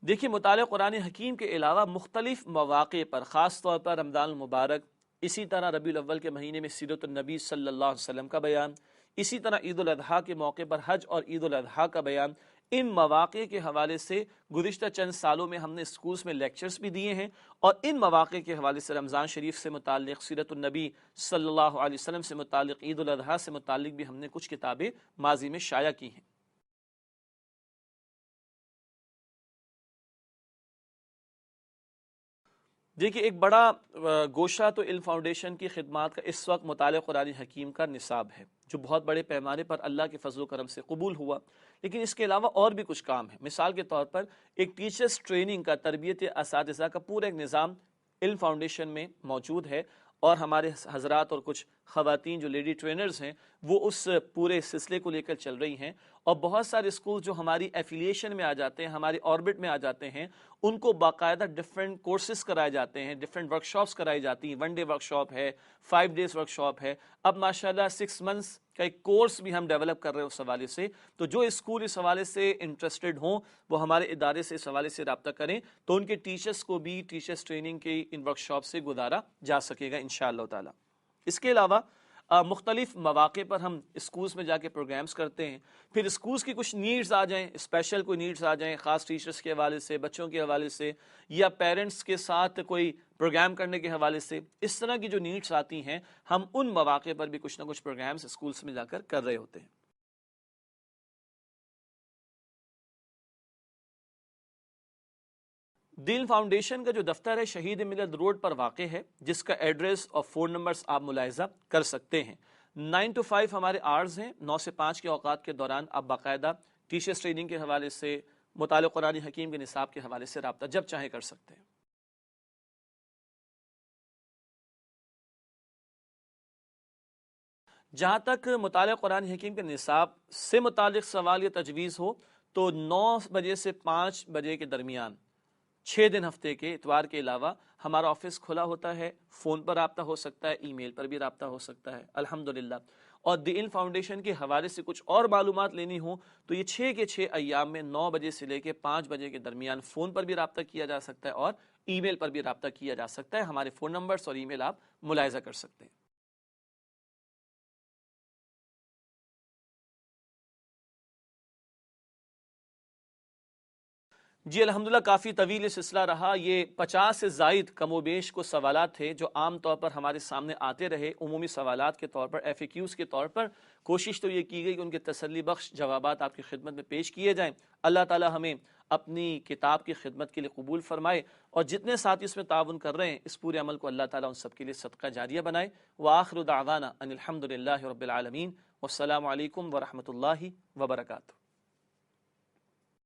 دیکھیے مطالعہ قرآن حکیم کے علاوہ مختلف مواقع پر، خاص طور پر رمضان المبارک، اسی طرح ربیع الاول کے مہینے میں سیرت النبی صلی اللہ علیہ وسلم کا بیان، اسی طرح عید الاضحیٰ کے موقع پر حج اور عید الاضحیٰ کا بیان، ان مواقع کے حوالے سے گزشتہ چند سالوں میں ہم نے اسکولز میں لیکچرز بھی دیے ہیں، اور ان مواقع کے حوالے سے رمضان شریف سے متعلق، سیرت النبی صلی اللہ علیہ وسلم سے متعلق، عید الاضحیٰ سے متعلق بھی ہم نے کچھ کتابیں ماضی میں شائع کی ہیں۔ دیکھیے ایک بڑا گوشہ تو علم فاؤنڈیشن کی خدمات کا اس وقت مطالعہ قرآن حکیم کا نصاب ہے، جو بہت بڑے پیمانے پر اللہ کے فضل و کرم سے قبول ہوا، لیکن اس کے علاوہ اور بھی کچھ کام ہے۔ مثال کے طور پر ایک ٹیچرز ٹریننگ کا، تربیت اساتذہ کا پورا ایک نظام علم فاؤنڈیشن میں موجود ہے، اور ہمارے حضرات اور کچھ خواتین جو لیڈی ٹرینرز ہیں وہ اس پورے سلسلے کو لے کر چل رہی ہیں، اور بہت سارے اسکول جو ہماری ایفیلیشن میں آ جاتے ہیں، ہماری آربٹ میں آ جاتے ہیں، ان کو باقاعدہ ڈفرینٹ کورسز کرائے جاتے ہیں، ڈفرینٹ ورکشاپس کرائی جاتی ہیں۔ 1 ڈے ورکشاپ ہے، 5 ڈیز ورکشاپ ہے، اب ماشاءاللہ 6 منتھس کا ایک کورس بھی ہم ڈیولپ کر رہے ہیں اس حوالے سے۔ تو جو اسکول اس حوالے سے انٹرسٹڈ ہوں وہ ہمارے ادارے سے اس حوالے سے رابطہ کریں، تو ان کے ٹیچرز کو بھی ٹیچرز ٹریننگ کی ان ورکشاپ سے گزارا جا سکے گا انشاءاللہ تعالی۔ اس کے علاوہ مختلف مواقع پر ہم اسکولز میں جا کے پروگرامز کرتے ہیں، پھر اسکولز کی کچھ نیڈز آ جائیں، اسپیشل کوئی نیڈز آ جائیں خاص ٹیچرز کے حوالے سے، بچوں کے حوالے سے، یا پیرنٹس کے ساتھ کوئی پروگرام کرنے کے حوالے سے، اس طرح کی جو نیڈز آتی ہیں ہم ان مواقع پر بھی کچھ نہ کچھ پروگرامز اسکولز میں جا کر رہے ہوتے ہیں۔ دین فاؤنڈیشن کا جو دفتر ہے شہید ملت روڈ پر واقع ہے، جس کا ایڈریس اور فون نمبرز آپ ملاحظہ کر سکتے ہیں۔ 9 to 5 ہمارے آرز ہیں، 9 سے 5 کے اوقات کے دوران آپ باقاعدہ ٹیچرز ٹریننگ کے حوالے سے، مطالعہ قرآن حکیم کے نصاب کے حوالے سے رابطہ جب چاہیں کر سکتے ہیں۔ جہاں تک مطالعہ قرآن حکیم کے نصاب سے متعلق سوال یا تجویز ہو، تو 9 بجے سے 5 بجے کے درمیان 6 دن ہفتے کے، اتوار کے علاوہ ہمارا آفس کھلا ہوتا ہے، فون پر رابطہ ہو سکتا ہے، ای میل پر بھی رابطہ ہو سکتا ہے الحمدللہ۔ اور دی علم فاؤنڈیشن کے حوالے سے کچھ اور معلومات لینی ہوں تو یہ 6 کے 6 ایام میں 9 بجے سے لے کے 5 بجے کے درمیان فون پر بھی رابطہ کیا جا سکتا ہے اور ای میل پر بھی رابطہ کیا جا سکتا ہے۔ ہمارے فون نمبرز اور ای میل آپ ملاحظہ کر سکتے ہیں۔ جی الحمدللہ کافی طویل یہ سلسلہ رہا، یہ 50 سے زائد کم و بیش کو سوالات تھے جو عام طور پر ہمارے سامنے آتے رہے، عمومی سوالات کے طور پر، ایف اے کیوز کے طور پر۔ کوشش تو یہ کی گئی کہ ان کے تسلی بخش جوابات آپ کی خدمت میں پیش کیے جائیں۔ اللہ تعالی ہمیں اپنی کتاب کی خدمت کے لیے قبول فرمائے، اور جتنے ساتھی اس میں تعاون کر رہے ہیں اس پورے عمل کو اللہ تعالیٰ ان سب کے لیے صدقہ جاریہ بنائے۔ وآخر دعوانا ان الحمدللہ رب العالمین، والسلام علیکم ورحمۃ اللہ وبرکاتہ۔